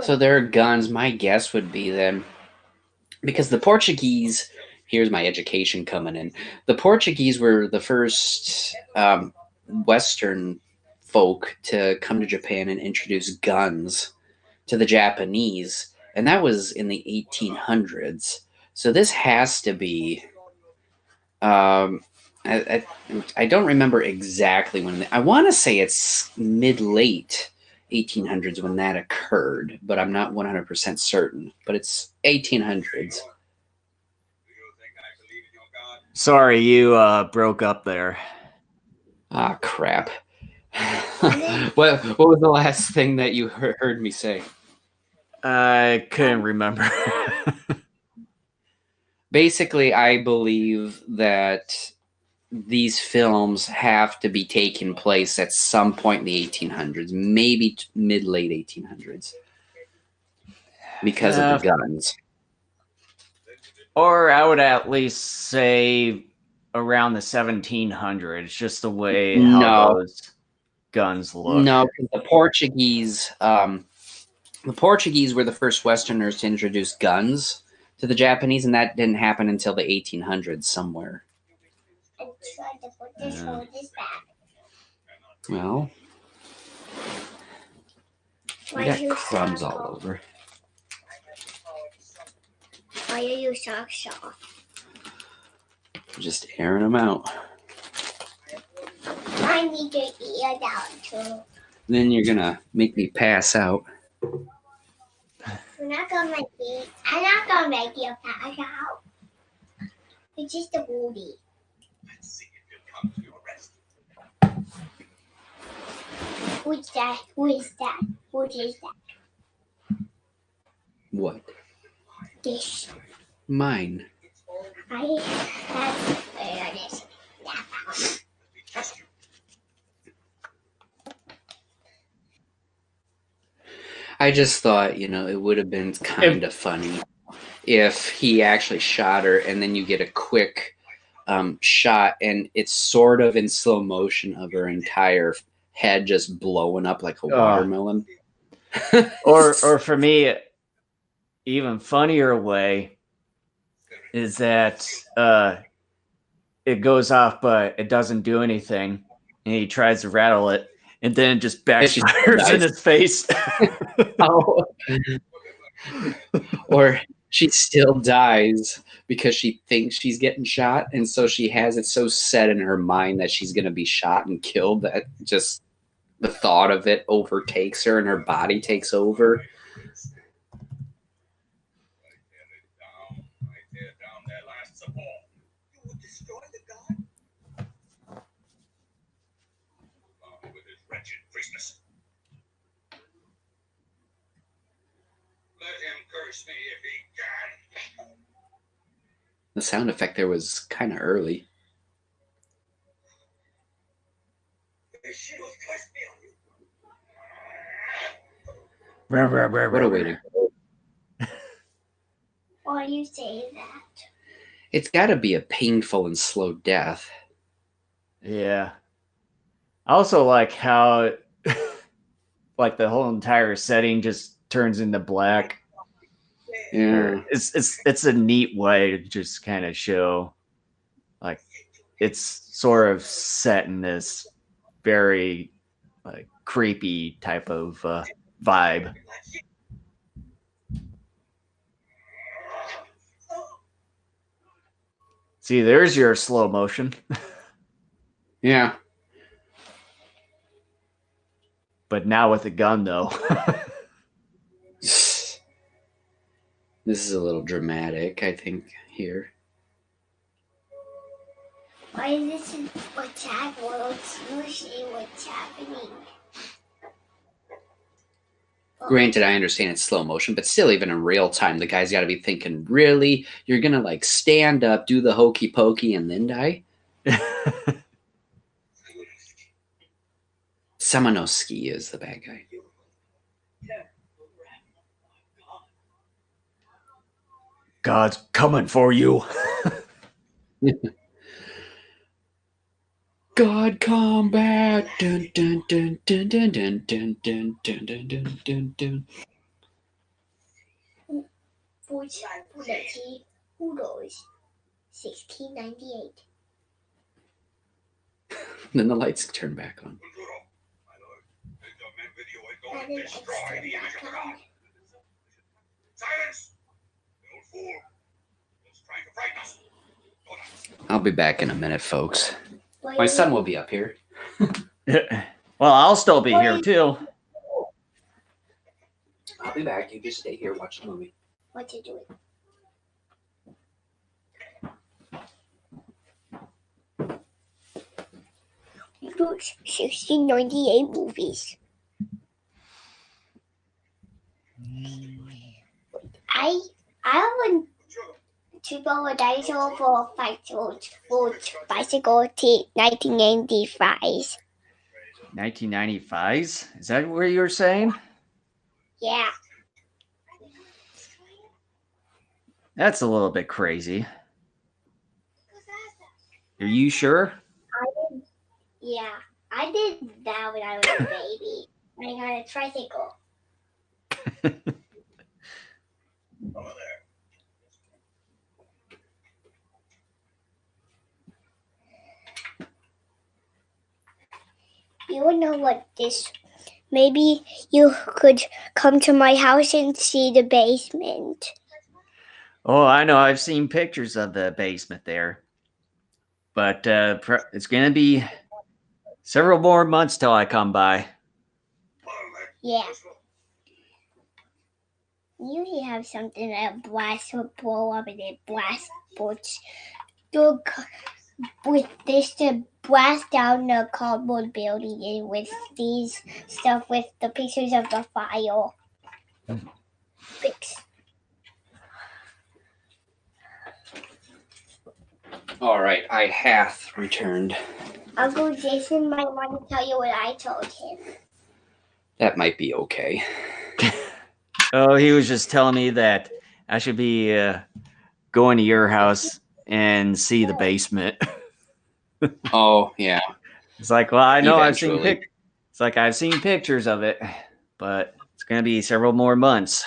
So there are guns. My guess would be then, because the Portuguese, here's my education coming in. The Portuguese were the first Western folk to come to Japan and introduce guns to the Japanese, and that was in the 1800s. So this has to be. I don't remember exactly when. I want to say it's mid-late 1800s when that occurred, but I'm not 100% certain. But it's 1800s. Do you think I believe in your God? Sorry, you broke up there. Ah, crap. what was the last thing that you heard me say? I couldn't remember. Basically, I believe that these films have to be taking place at some point in the 1800s, maybe mid-late 1800s, because of the guns. Or I would at least say around the 1700s, just the way how No. those guns look. No, because the Portuguese were the first Westerners to introduce guns to the Japanese, and that didn't happen until the 1800s somewhere. I tried to put this on this back. Well, we Why are you got crumbs so all over. Why are you so soft? Just airing them out. I need your ear down too. Then you're gonna make me pass out. I'm not gonna make you pass out. It's just a booty. Let's see if you'll come to your rest. Who's that? Who is that? What is that? What? This. Mine. I have where this. Let me test you. I just thought, it would have been kind of funny if he actually shot her and then you get a quick shot and it's sort of in slow motion of her entire head just blowing up like a watermelon. Or for me, even funnier way is that it goes off, but it doesn't do anything, and he tries to rattle it, and then it just backfires in his face. Oh. Or she still dies because she thinks she's getting shot, and so she has it so set in her mind that she's going to be shot and killed that just the thought of it overtakes her and her body takes over. I tear down their last support. You would destroy the God? Along with his wretched priestess. Let him curse me if he can. The sound effect there was kind of early. She will curse me on you. What a way to go. Why do you say that? It's got to be a painful and slow death. Yeah. I also like how like the whole entire setting just turns into black. Yeah. It's a neat way to just kind of show like it's sort of set in this very like creepy type of vibe. See, there's your slow motion. Yeah. But now with a gun, though. This is a little dramatic, I think, here. Why is this what's happening? It's usually what's happening. Granted, I understand it's slow motion, but still, even in real time, the guy's got to be thinking, really? You're going to, like, stand up, do the hokey pokey, and then die? Samanoski is the bad guy. God's coming for you. God combat. Dun, dun, dun, dun, dun, dun, dun, dun, dun, dun, dun, dun, dun. which Funachi Udos 1698. Then the lights turn back on. Kujuro, my lord. The government video is going And to then destroy the image of extra God. Silence! The old fool is trying to frighten us. I'll be back in a minute, folks. My son will be up here. Well, I'll still be here too. I'll be back. You just stay here, watch the movie. What to do? Those 1698 movies. I want to go a dinosaur for bicycle to 1995. 1995s? Is that what you were saying? Yeah. That's a little bit crazy. Are you sure? Yeah. I did that when I was a baby. I got a tricycle. Over there. You would know what this. Maybe you could come to my house and see the basement. Oh, I know. I've seen pictures of the basement there. But it's going to be several more months till I come by. Yeah. You usually have something that blast will blow up and it blast bullets. With this to blast down the cardboard building and with these stuff with the pictures of the file. Fix. All right, I hath returned. Uncle Jason might want to tell you what I told him. That might be okay. Oh, he was just telling me that I should be going to your house and see the basement. Oh, yeah. It's like, well, I know Eventually. It's like I've seen pictures of it, but it's going to be several more months.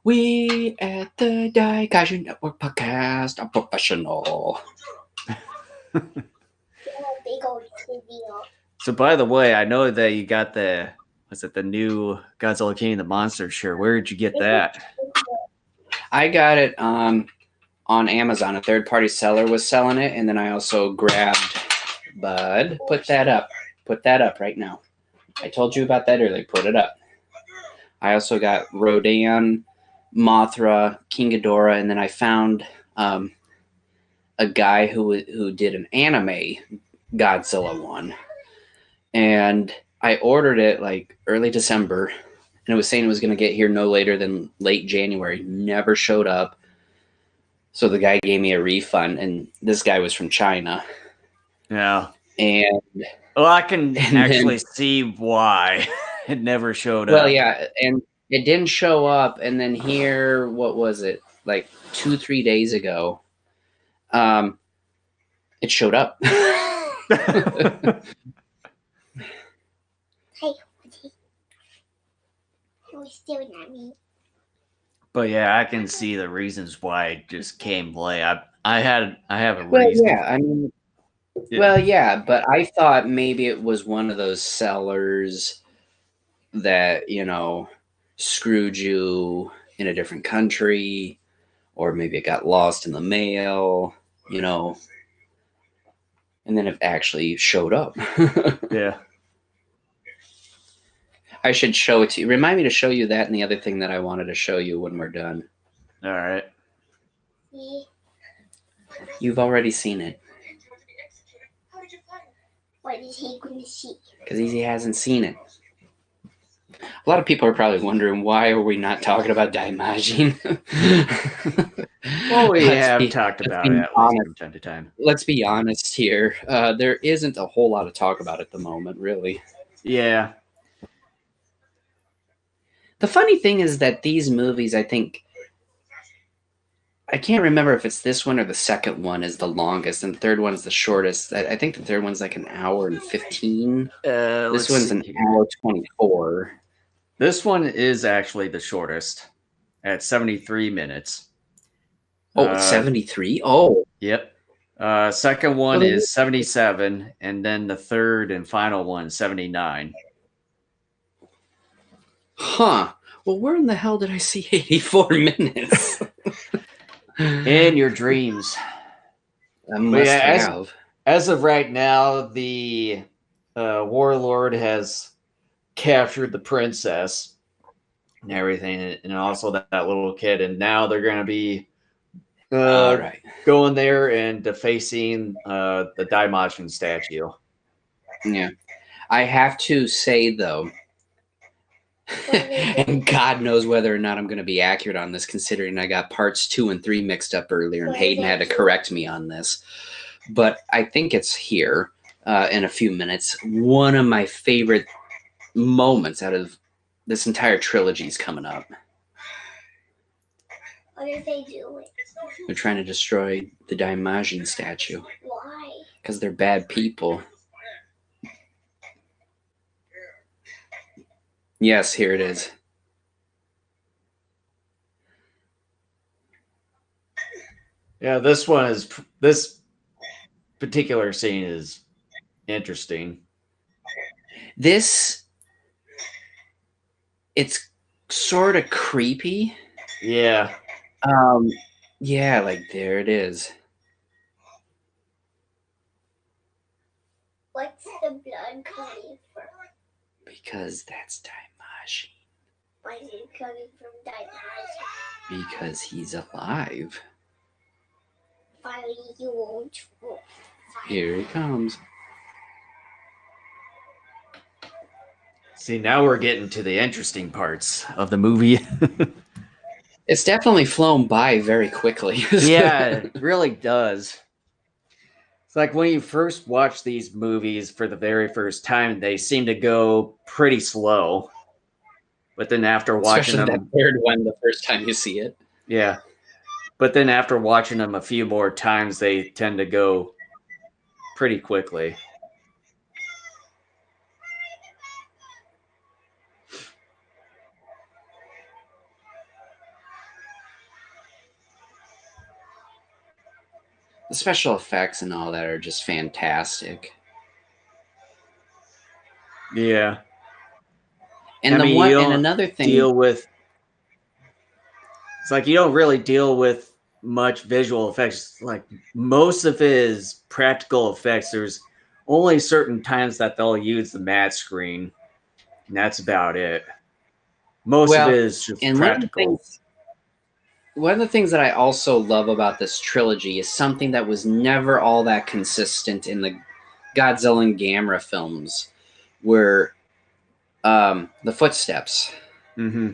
We at the Kaiju Network podcast are professional. Big old TV. So, by the way, I know that you got the new Godzilla King of the Monsters shirt. Where did you get that? I got it on Amazon. A third-party seller was selling it, and then I also grabbed Bud. Put that up. Put that up right now. I told you about that earlier. Put it up. I also got Rodan, Mothra, King Ghidorah, and then I found a guy who did an anime Godzilla one, and I ordered it like early December, and it was saying it was going to get here no later than late January. Never showed up. So the guy gave me a refund, and this guy was from China. Yeah. And well, I can actually see why it never showed up. Well, yeah, and it didn't show up, and then here, what was it, like 2-3 days ago, it showed up. Hey, he was staring at me. But yeah, I can see the reasons why it just came late. I have a Well, reason. yeah, I mean, Yeah. well, yeah, but I thought maybe it was one of those sellers that, screwed you in a different country, or maybe it got lost in the mail, and then it actually showed up. Yeah. I should show it to you. Remind me to show you that and the other thing that I wanted to show you when we're done. All right. See? You've already seen it. How did you find it? What is he going to see? Because he hasn't seen it. A lot of people are probably wondering, why are we not talking about Daimajin? Well, we have talked about it at least from time to time. Let's be honest here. There isn't a whole lot of talk about it at the moment, really. Yeah. The funny thing is that these movies, I think, I can't remember if it's this one or the second one is the longest, and the third one is the shortest. I think the third one's like an hour and 15. This one's an hour 24. This one is actually the shortest. at 73 minutes. Oh, it's 73? Oh, Yep. Second one Well, is 77, and then the third and final one, 79. huh. Well, where in the hell did I see 84 minutes? In your dreams. I must yeah, have. As of right now, the warlord has captured the princess and everything, and also that little kid, and now they're going to be All right. going there and defacing the Daimajin statue. Yeah. I have to say, though, and God knows whether or not I'm going to be accurate on this, considering I got parts 2 and 3 mixed up earlier, and Hayden had to correct me on this. But I think it's here in a few minutes. One of my favorite moments out of this entire trilogy is coming up. What did they do? They're trying to destroy the Daimajin statue Why? because they're bad people. Yes, here it is. Yeah, this particular scene is interesting. It's sort of creepy. Yeah. Yeah, like there it is. What's the blood coming from? Because that's Daimajin. Why is it coming from Daimajin? Because he's alive. Finally, you won't. Here he comes. See, now we're getting to the interesting parts of the movie. It's definitely flown by very quickly. Yeah, it really does. It's like when you first watch these movies for the very first time, they seem to go pretty slow. But then after watching Especially them, that third one the first time you see it. yeah. But then after watching them a few more times, they tend to go pretty quickly. The special effects and all that are just fantastic. Yeah. And I the mean, one you and don't another thing. deal with. It's like you don't really deal with much visual effects. Like most of it is practical effects. There's only certain times that they'll use the matte screen, and that's about it. Most of it is just and practical. One of the things that I also love about this trilogy is something that was never all that consistent in the Godzilla and Gamera films, were the footsteps. Mm-hmm.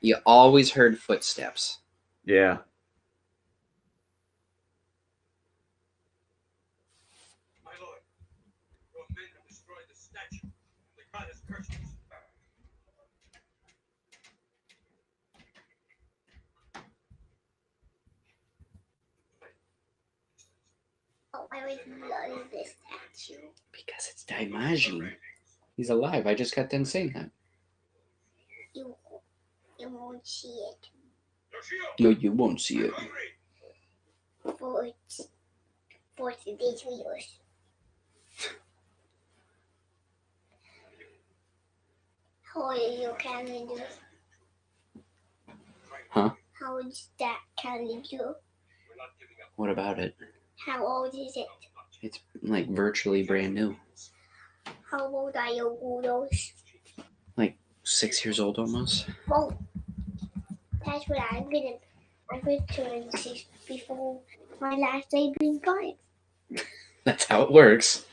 You always heard footsteps. Yeah. My lord, your men have destroyed the statue. The goddess cursed us. Oh, I was blood in this statue. Because it's Daimajin. He's alive. I just got done saying that. You won't see it. Yoshio, No, you won't see it. hungry. For today's videos. How old is your calendar? Huh? How old is that calendar? We're not giving up. What about it? How old is it? It's like virtually brand new. How old are your noodles? 6 years old almost. Well, that's what I'm gonna turn 6 before my last day being 5. That's how it works.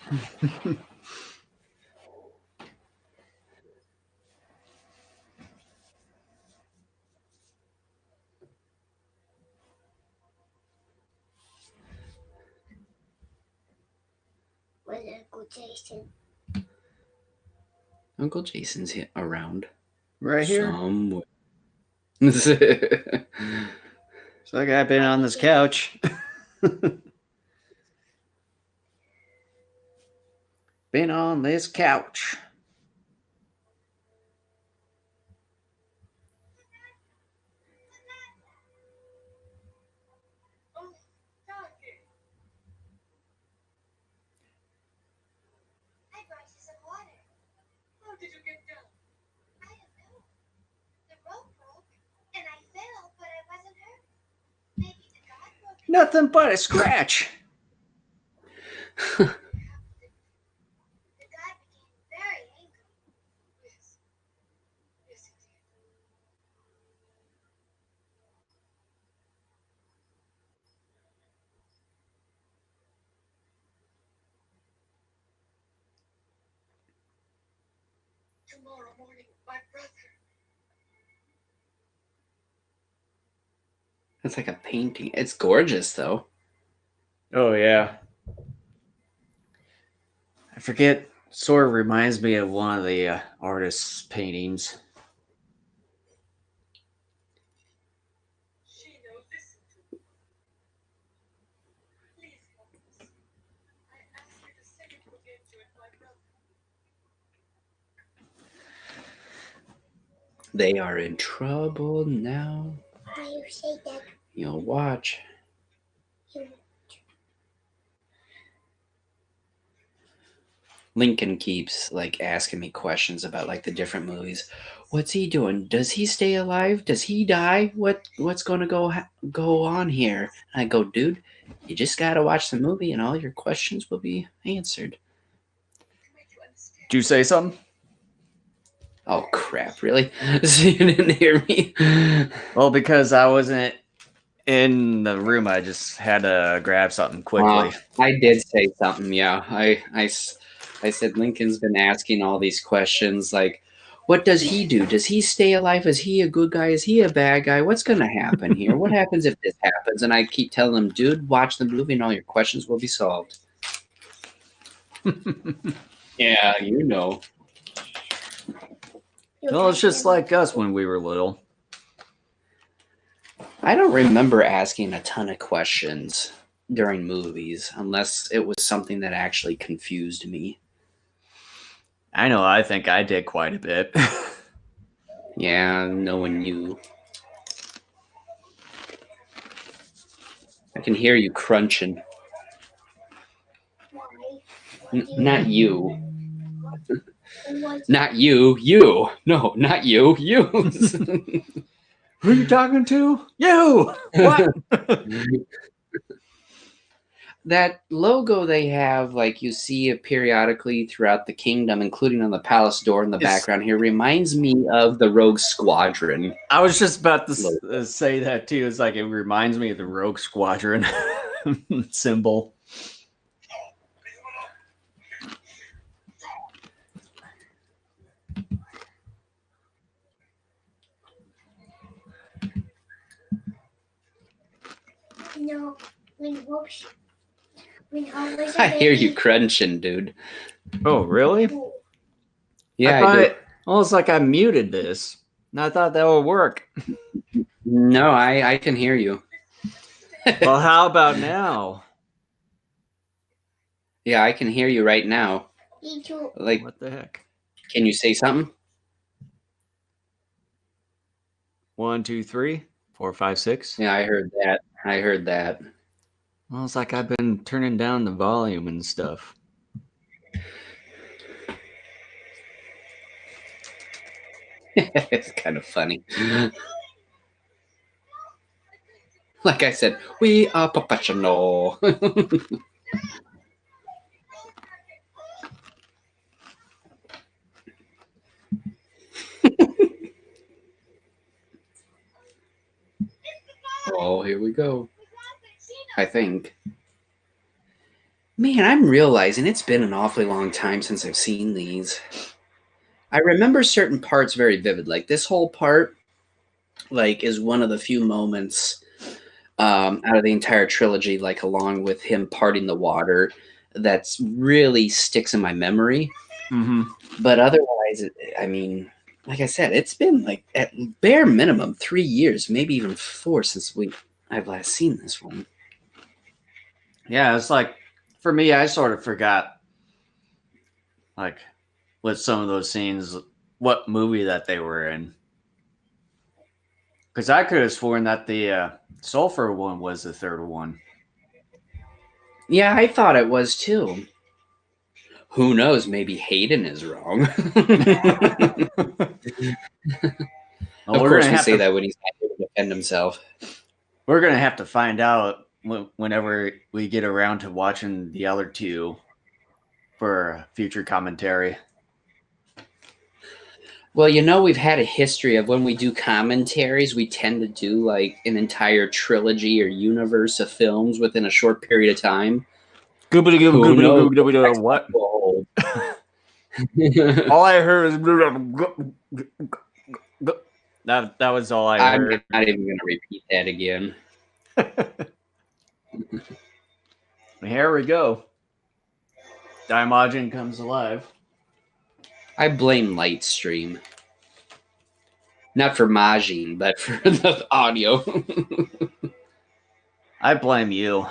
Where's Uncle Jason? Uncle Jason's around. Right here. Somewhere. It's like I've been on this couch. Been on this couch. did you get down? I don't know. The rope broke, and I fell, but I wasn't hurt. Maybe the god broke it. Nothing but a scratch. The god became very angry. Yes. Yes, he did. Tomorrow morning, my brother. It's like a painting. It's gorgeous, though. Oh yeah. I forget. Sort of reminds me of one of the artist's paintings. She knows. Listen to me. Please help us. I ask you to sing it again to it, my brother. They are in trouble now. Why you say that? You'll watch. You Lincoln keeps like asking me questions about like the different movies. What's he doing? Does he stay alive? Does he die? What's going to go on here? And I go, dude, you just got to watch the movie and all your questions will be answered. To make you understand. Did you say something? Oh crap, really? So you didn't hear me? Well, because I wasn't in the room, I just had to grab something quickly. I did say something, yeah. I said Lincoln's been asking all these questions like, what does he do? Does he stay alive? Is he a good guy? Is he a bad guy? What's going to happen here? What happens if this happens? And I keep telling him, dude, watch the movie and all your questions will be solved. Yeah, you know. Well, it's just like us when we were little. I don't remember asking a ton of questions during movies unless it was something that actually confused me. I know, I think I did quite a bit. Yeah, knowing you. I can hear you crunching. Not you. Not you. You. No, not you. You. Who are you talking to? You! What? That logo they have, like you see it periodically throughout the kingdom, including on the palace door in the It's- background here, reminds me of the Rogue Squadron. I was just about to say that too. It's like it reminds me of the Rogue Squadron symbol. No, when always I hear you crunching, dude. Oh, really? Yeah, I I thought do. almost like I muted this. And I thought that would work. No, I can hear you. Well, how about now? Yeah, I can hear you right now. Me too. Like, What the heck? can you say something? 1, 2, 3, 4, 5, 6. Yeah, I heard that. I heard that. Well, it's like I've been turning down the volume and stuff. It's kind of funny. Like I said, we are professional. Oh, here we go. I think. Man, I'm realizing it's been an awfully long time since I've seen these. I remember certain parts very vivid. Like this whole part, like, is one of the few moments out of the entire trilogy, like along with him parting the water, that's really sticks in my memory. Mm-hmm. But otherwise, I mean, like I said, it's been like at bare minimum 3 years, maybe even 4 since I've last seen this one. Yeah, it's like for me, I sort of forgot, like, with some of those scenes, what movie that they were in. Because I could have sworn that the sulfur one was the third one. Yeah, I thought it was too. Who knows? Maybe Hayden is wrong. Well, Of we're course, gonna we have say to, that when he's not able to defend himself. we're gonna have to find out whenever we get around to watching the other two for future commentary. Well, you know, we've had a history of when we do commentaries, we tend to do like an entire trilogy or universe of films within a short period of time. Who knows What? what All I heard is that was all I I'm heard. not even going to repeat that again. Here we go. Daimajin comes alive. I blame Lightstream. Not for Majin, but for the audio. I blame you.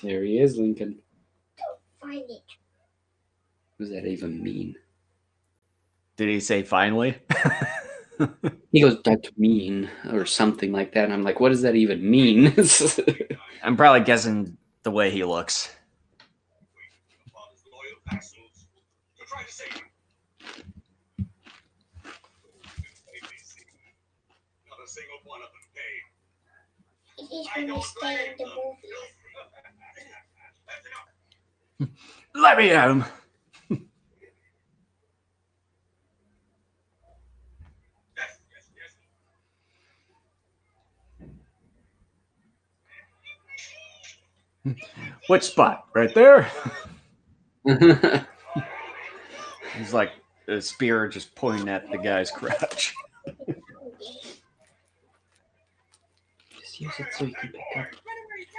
There he is, Lincoln. Find it. What does that even mean? Did he say finally? He goes, "That's mean," or something like that. And I'm like, what does that even mean? I'm probably guessing the way he looks. Upon his loyal vassals to try to save him. Not a single one of them came. It is when we stay in the movie. That's enough. Let me at him. Yes, yes, yes. Which spot? Right there? He's like a spear just pointing at the guy's crotch. Just use it so you can pick up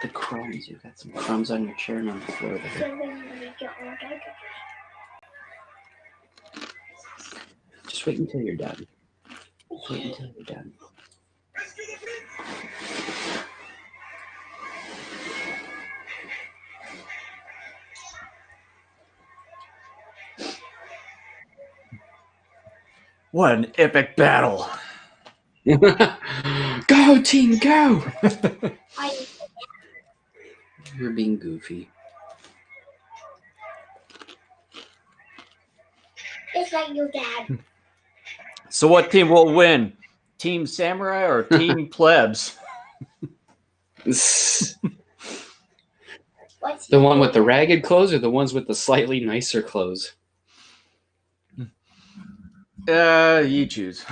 the crumbs. You got some crumbs on your chair and on the floor there. Just wait until you're done. Just wait until you're done. Rescue the prince. What an epic battle. Go, team, go! I You're being goofy. It's like your dad. So what team will win? Team Samurai or Team Plebs? What's The one with the ragged clothes or the ones with the slightly nicer clothes? You choose.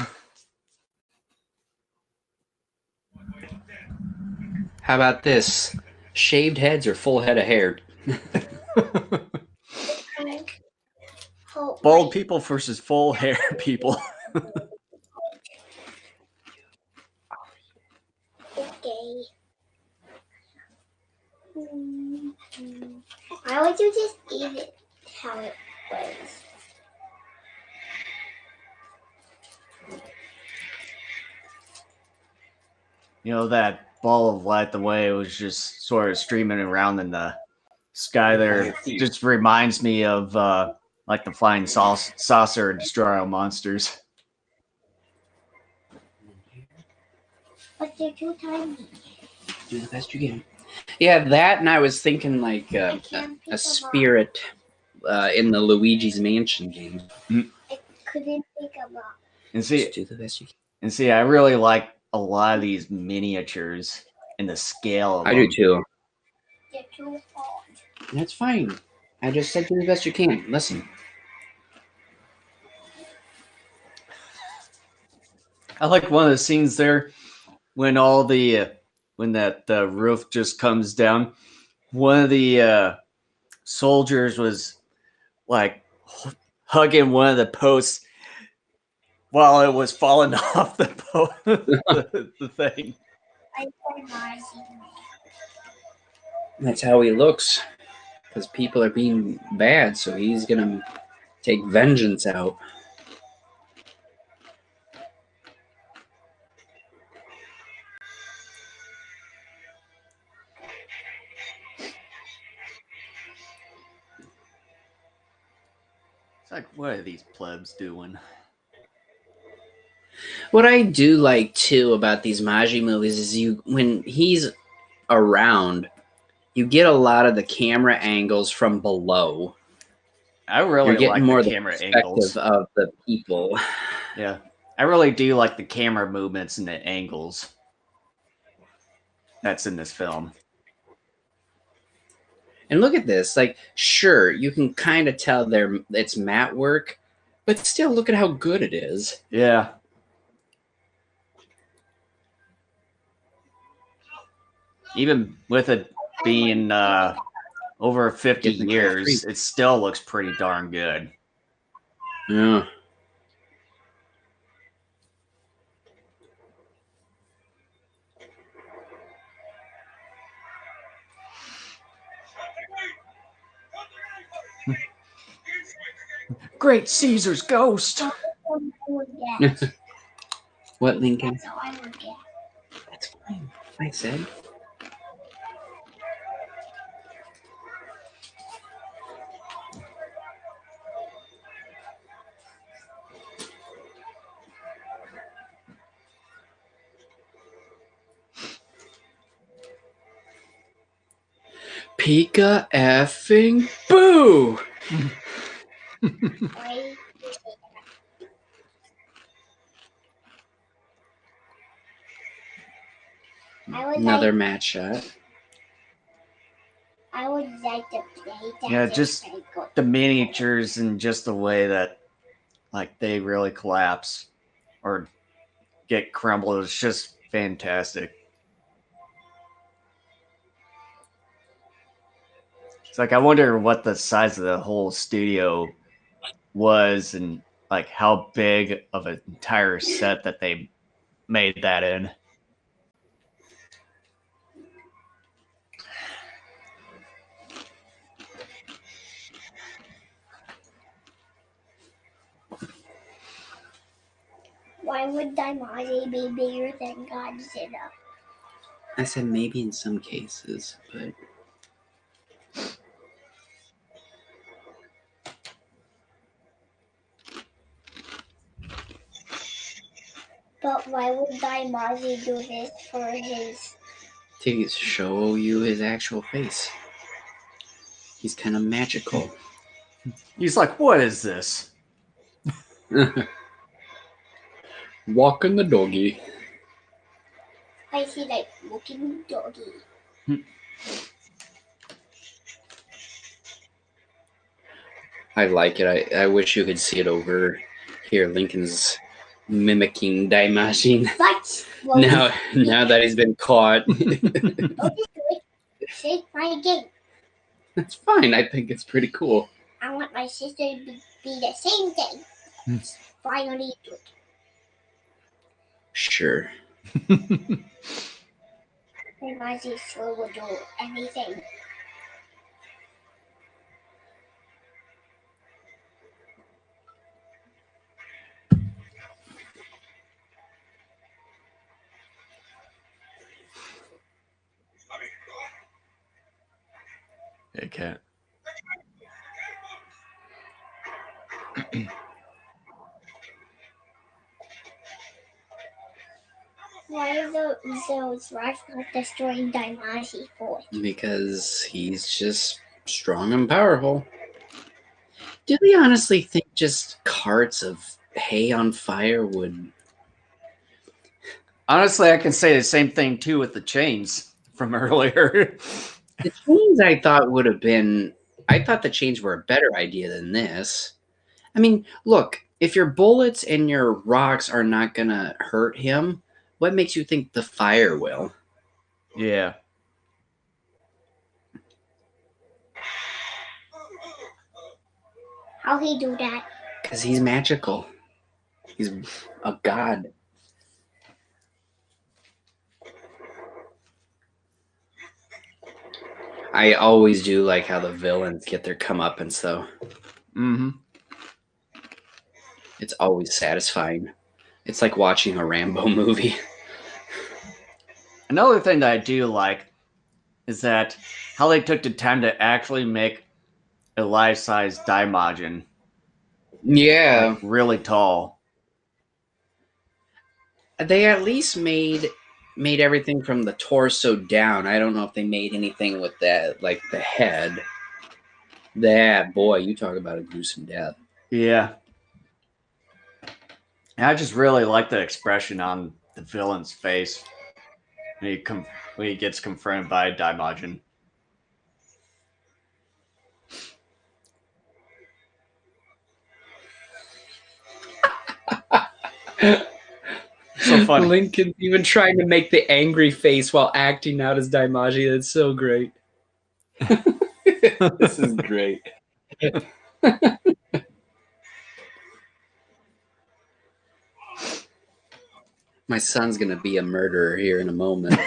How about this? Shaved heads or full head of hair? Bald people versus full hair people. Okay. Why would you just eat it how it was? You know, that ball of light, the way it was just sort of streaming around in the sky there, just reminds me of like the flying saucer destroy all monsters. But they're too tiny. Do the best you can. Yeah, that, and I was thinking like a spirit in the Luigi's Mansion game. I couldn't pick them up. And see, Just do the best you can. I really like a lot of these miniatures and the scale of I them. do too. They're too hard. That's fine. I just said do the best you can. Listen. I like one of the scenes there when all the when that roof just comes down. One of the soldiers was like hugging one of the posts while it was falling off the the thing. I recognize That's how he looks. Because people are being bad, so he's gonna take vengeance out. It's like, what are these plebs doing? What I do like too about these Maji movies is when he's around, you get a lot of the camera angles from below. I really You're getting like more the of camera perspective angles. of the people. Yeah, I really do like the camera movements and the angles that's in this film. And look at this. Like, sure, you can kind of tell it's matte work, but still, look at how good it is. Yeah. Even with it being over 50 Getting the years, concrete. it still looks pretty darn good. Yeah. Great Caesar's ghost. What, Lincoln? That's all I would get. That's fine. I said. Pika effing boo! Why? Another match shot. I would like to play that. Yeah, just the miniatures and just the way that like they really collapse or get crumbled is just fantastic. It's like I wonder what the size of the whole studio was and like how big of an entire set that they made that in. Why would Daimajin be bigger than Godzilla? I said maybe in some cases, but But why would Daimajin do this for his? to show you his actual face. He's kind of magical. He's like, what is this? Walking the doggy. I see like looking doggy. I like it. I wish you could see it over here. Lincoln's mimicking Daimajin. But Now that he's been caught. Say my game. That's fine. I think it's pretty cool. I want my sister to be the same thing. Finally do it. Sure. Daimajin sure will do anything. It can't. Why are those rifles destroying Daimajin for? Because he's just strong and powerful. Do we honestly think just carts of hay on fire would... Honestly, I can say the same thing too with the chains from earlier. The chains I thought would have been... I thought the chains were a better idea than this. I mean, look, if your bullets and your rocks are not going to hurt him, what makes you think the fire will? Yeah. How he do that? Because he's magical. He's a god. I always do like how the villains get their comeuppance, though. Mm-hmm. It's always satisfying. It's like watching a Rambo movie. Another thing that I do like is that how they took the time to actually make a life-size Daimajin. Yeah. Like, really tall. They at least made made everything from the torso down. I don't know if they made anything with that, like the head. That boy, you talk about a gruesome death. Yeah. And I just really like the expression on the villain's face when he gets confronted by Daimajin. So funny. Lincoln's even trying to make the angry face while acting out as Daimajin. That's so great. This is great. My son's going to be a murderer here in a moment.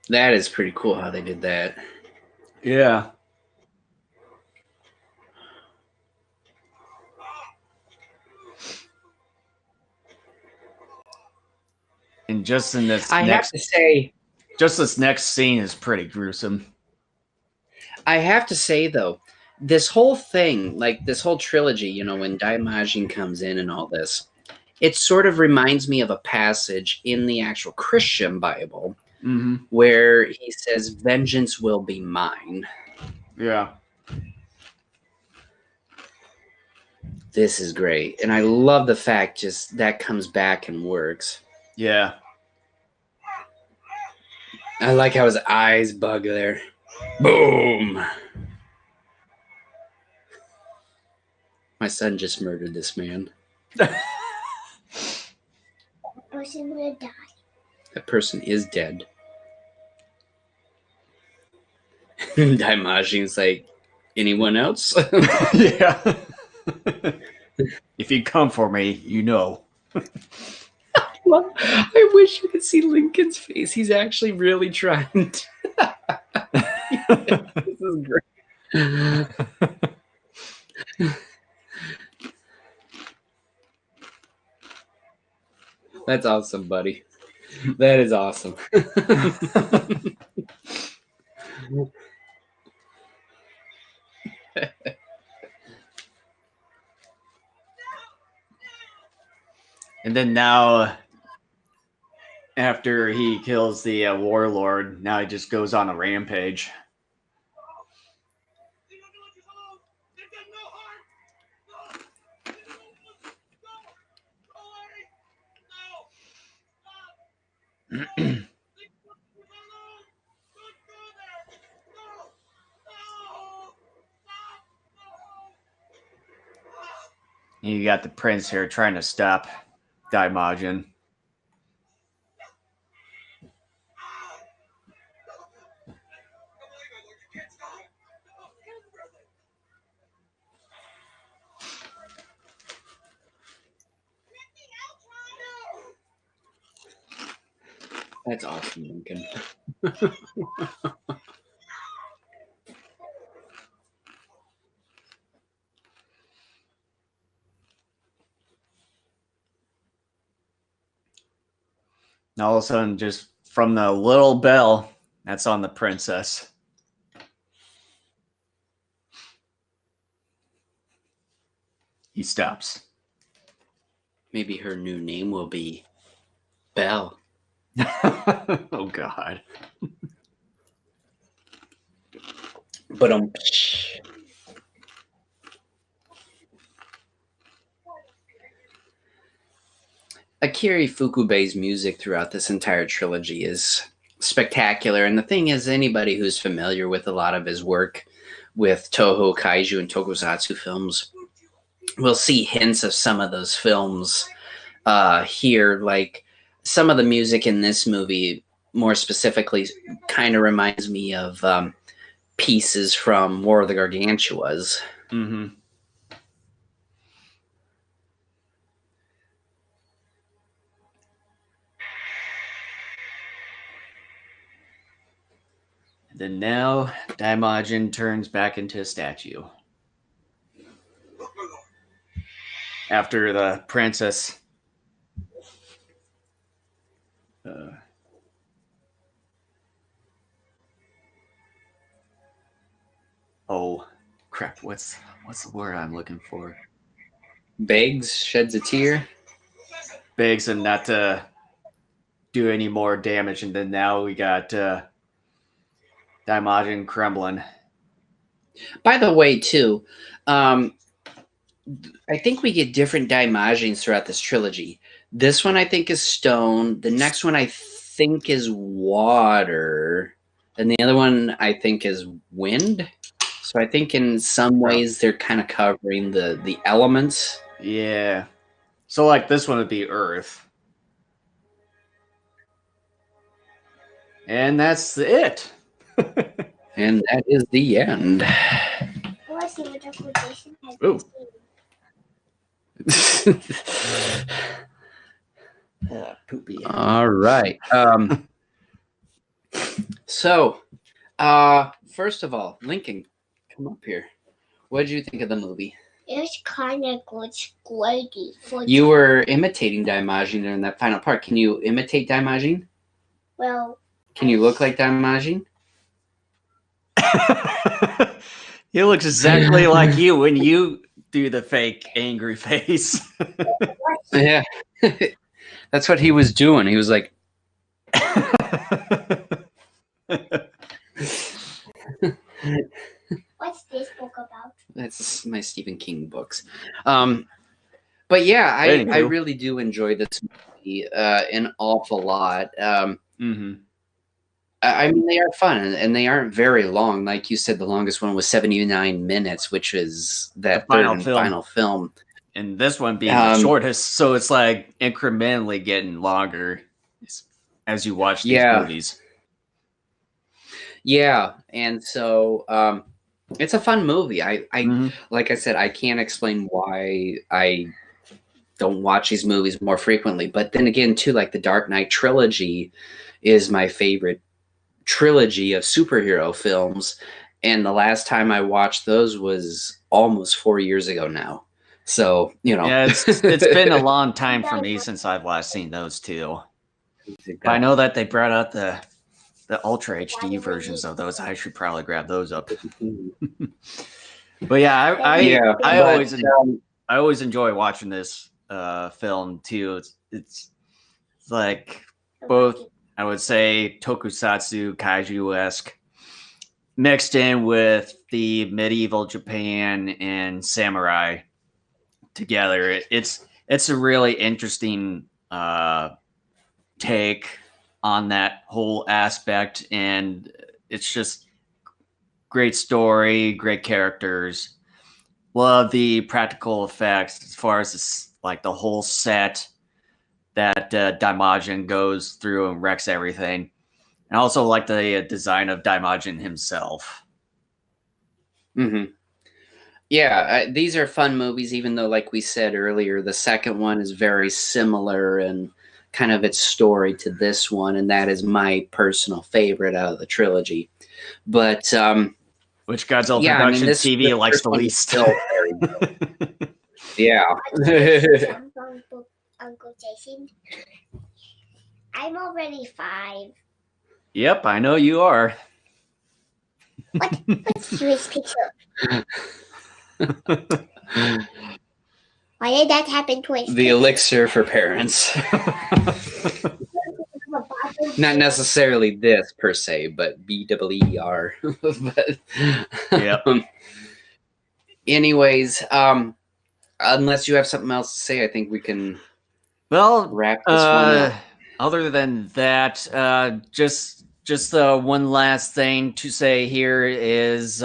That is pretty cool how they did that. Yeah. And just in this have to say, just this next scene is pretty gruesome. I have to say though, this whole thing, like this whole trilogy, you know, when Daimajin comes in and all this, it sort of reminds me of a passage in the actual Christian Bible where he says, "Vengeance will be mine." Yeah. This is great. And I love the fact just that comes back and works. Yeah. I like how his eyes bug there. Boom. My son just murdered this man. That person will die. That person is dead. Daimajin's like, anyone else? Yeah. If you come for me, you know. Well, I wish you could see Lincoln's face. He's actually really trying to. This is great. That's awesome, buddy. That is awesome. And then now, after he kills the warlord, now he just goes on a rampage. You got the prince here trying to stop Daimajin. That's awesome, Lincoln. And all of a sudden, just from the little bell that's on the princess, he stops. Maybe her new name will be Belle. Oh, God. But Akira Ifukube's music throughout this entire trilogy is spectacular. And the thing is, anybody who's familiar with a lot of his work with Toho, Kaiju, and Tokusatsu films will see hints of some of those films here. Like some of the music in this movie, more specifically, kind of reminds me of pieces from War of the Gargantuas. Mm-hmm. Then now Daimajin turns back into a statue. After the princess crap. What's the word I'm looking for? Begs, sheds a tear. Begs him not to do any more damage, and then now we got Daimajin Kremlin. By the way, too, I think we get different Daimajins throughout this trilogy. This one I think is stone. The next one I think is water. And the other one I think is wind. So I think in some ways they're kind of covering the elements. Yeah. So like this one would be Earth. And that's it. And that is the end. I want to see what Uncle Jason has Ooh. seen. Poopy. All right. So, first of all, Lincoln, come up here. What did you think of the movie? It was kind of good, squirty. You were imitating Daimajin in that final part. Can you imitate Daimajin? Well, Can you look like Daimajin? He looks exactly like you when you do the fake angry face. Yeah. That's what he was doing. He was like, what's this book about? that's my Stephen King books. But yeah, I Anywho. really do enjoy this movie an awful lot. Mm-hmm. I mean, they are fun and they aren't very long. Like you said, the longest one was 79 minutes, which is that The third final and film. final film. And this one being the shortest, so it's like incrementally getting longer as you watch these movies. Yeah, and so it's a fun movie. I like I said, I can't explain why I don't watch these movies more frequently. But then again, too, like the Dark Knight trilogy is my favorite trilogy of superhero films, and the last time I watched those was almost 4 years ago now. So, you know. Yeah, it's been a long time for me since I've last seen those two. But I know that they brought out the Ultra HD versions of those. I should probably grab those up. But yeah, I always enjoy watching this film too. It's like both, I would say, tokusatsu, kaiju-esque, mixed in with the medieval Japan and samurai together. It's a really interesting take on that whole aspect, and it's just great story, great characters. Love the practical effects as far as this, like the whole set that Daimajin goes through and wrecks everything. And also like the design of Daimajin himself. Mm-hmm. Yeah, these are fun movies, even though, like we said earlier, the second one is very similar and kind of its story to this one, and that is my personal favorite out of the trilogy. But which Godzilla Production TV likes the least. Yeah. Uncle Jason, I'm already 5. Yep, I know you are. What's this picture? Why did that happen twice? The elixir for parents. Not necessarily this per se, but BWER. But, yep. Anyways, unless you have something else to say, I think we can wrap this one up. Other than that, just one last thing to say here is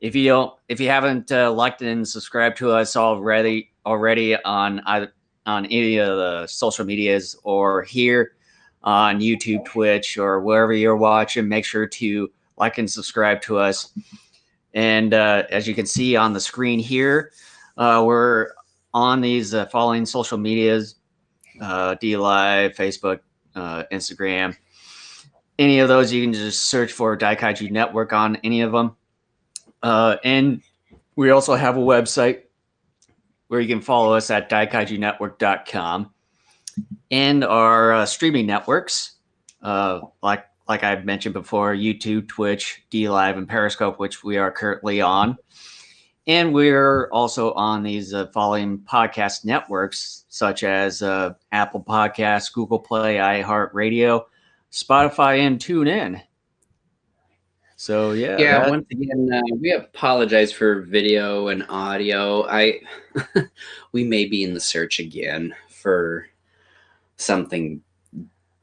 if you haven't liked and subscribed to us already on any of the social medias or here on YouTube, Twitch, or wherever you're watching, make sure to like and subscribe to us. And as you can see on the screen here, we're on these following social medias: DLive, Facebook, Instagram. Any of those, you can just search for Daikaiju Network on any of them. And we also have a website where you can follow us at daikaijunetwork.com. And our streaming networks, like I mentioned before, YouTube, Twitch, DLive, and Periscope, which we are currently on. And we're also on these following podcast networks, such as Apple Podcasts, Google Play, iHeartRadio, Spotify, and TuneIn. So Yeah, once again, we apologize for video and audio. We may be in the search again for something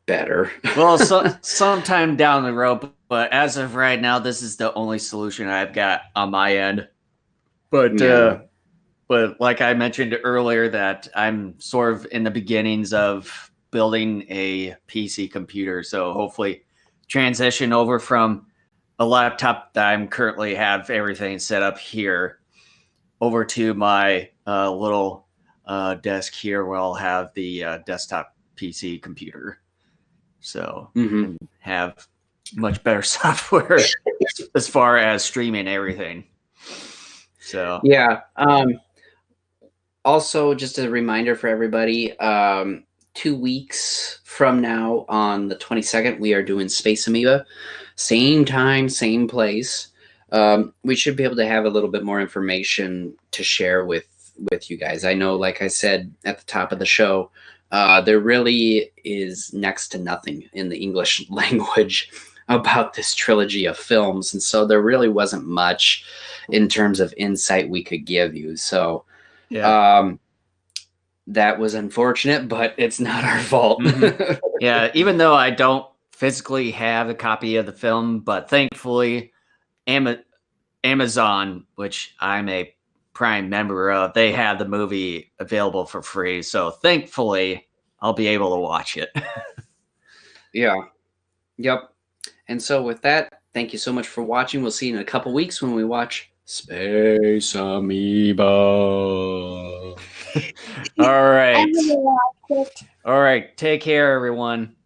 better. Well, sometime down the road, but as of right now, this is the only solution I've got on my end. But Yeah. but like I mentioned earlier, that I'm sort of in the beginnings of building a PC computer, so hopefully transition over from a laptop that I'm currently have everything set up here over to my little desk here where I'll have the desktop PC computer. So and have much better software as far as streaming everything. So yeah. Also, just a reminder for everybody, 2 weeks from now on the 22nd, we are doing Space Amoeba. Same time, same place. We should be able to have a little bit more information to share with you guys. I know, like I said at the top of the show, there really is next to nothing in the English language about this trilogy of films, and so there really wasn't much in terms of insight we could give you. So that was unfortunate, but it's not our fault. Yeah, even though I don't physically have a copy of the film, but thankfully Amazon, which I'm a Prime member of, they have the movie available for free. So thankfully I'll be able to watch it. Yeah. Yep. And so with that, thank you so much for watching. We'll see you in a couple weeks when we watch Space Amoeba. All right. I'm gonna watch it. All right. Take care, everyone.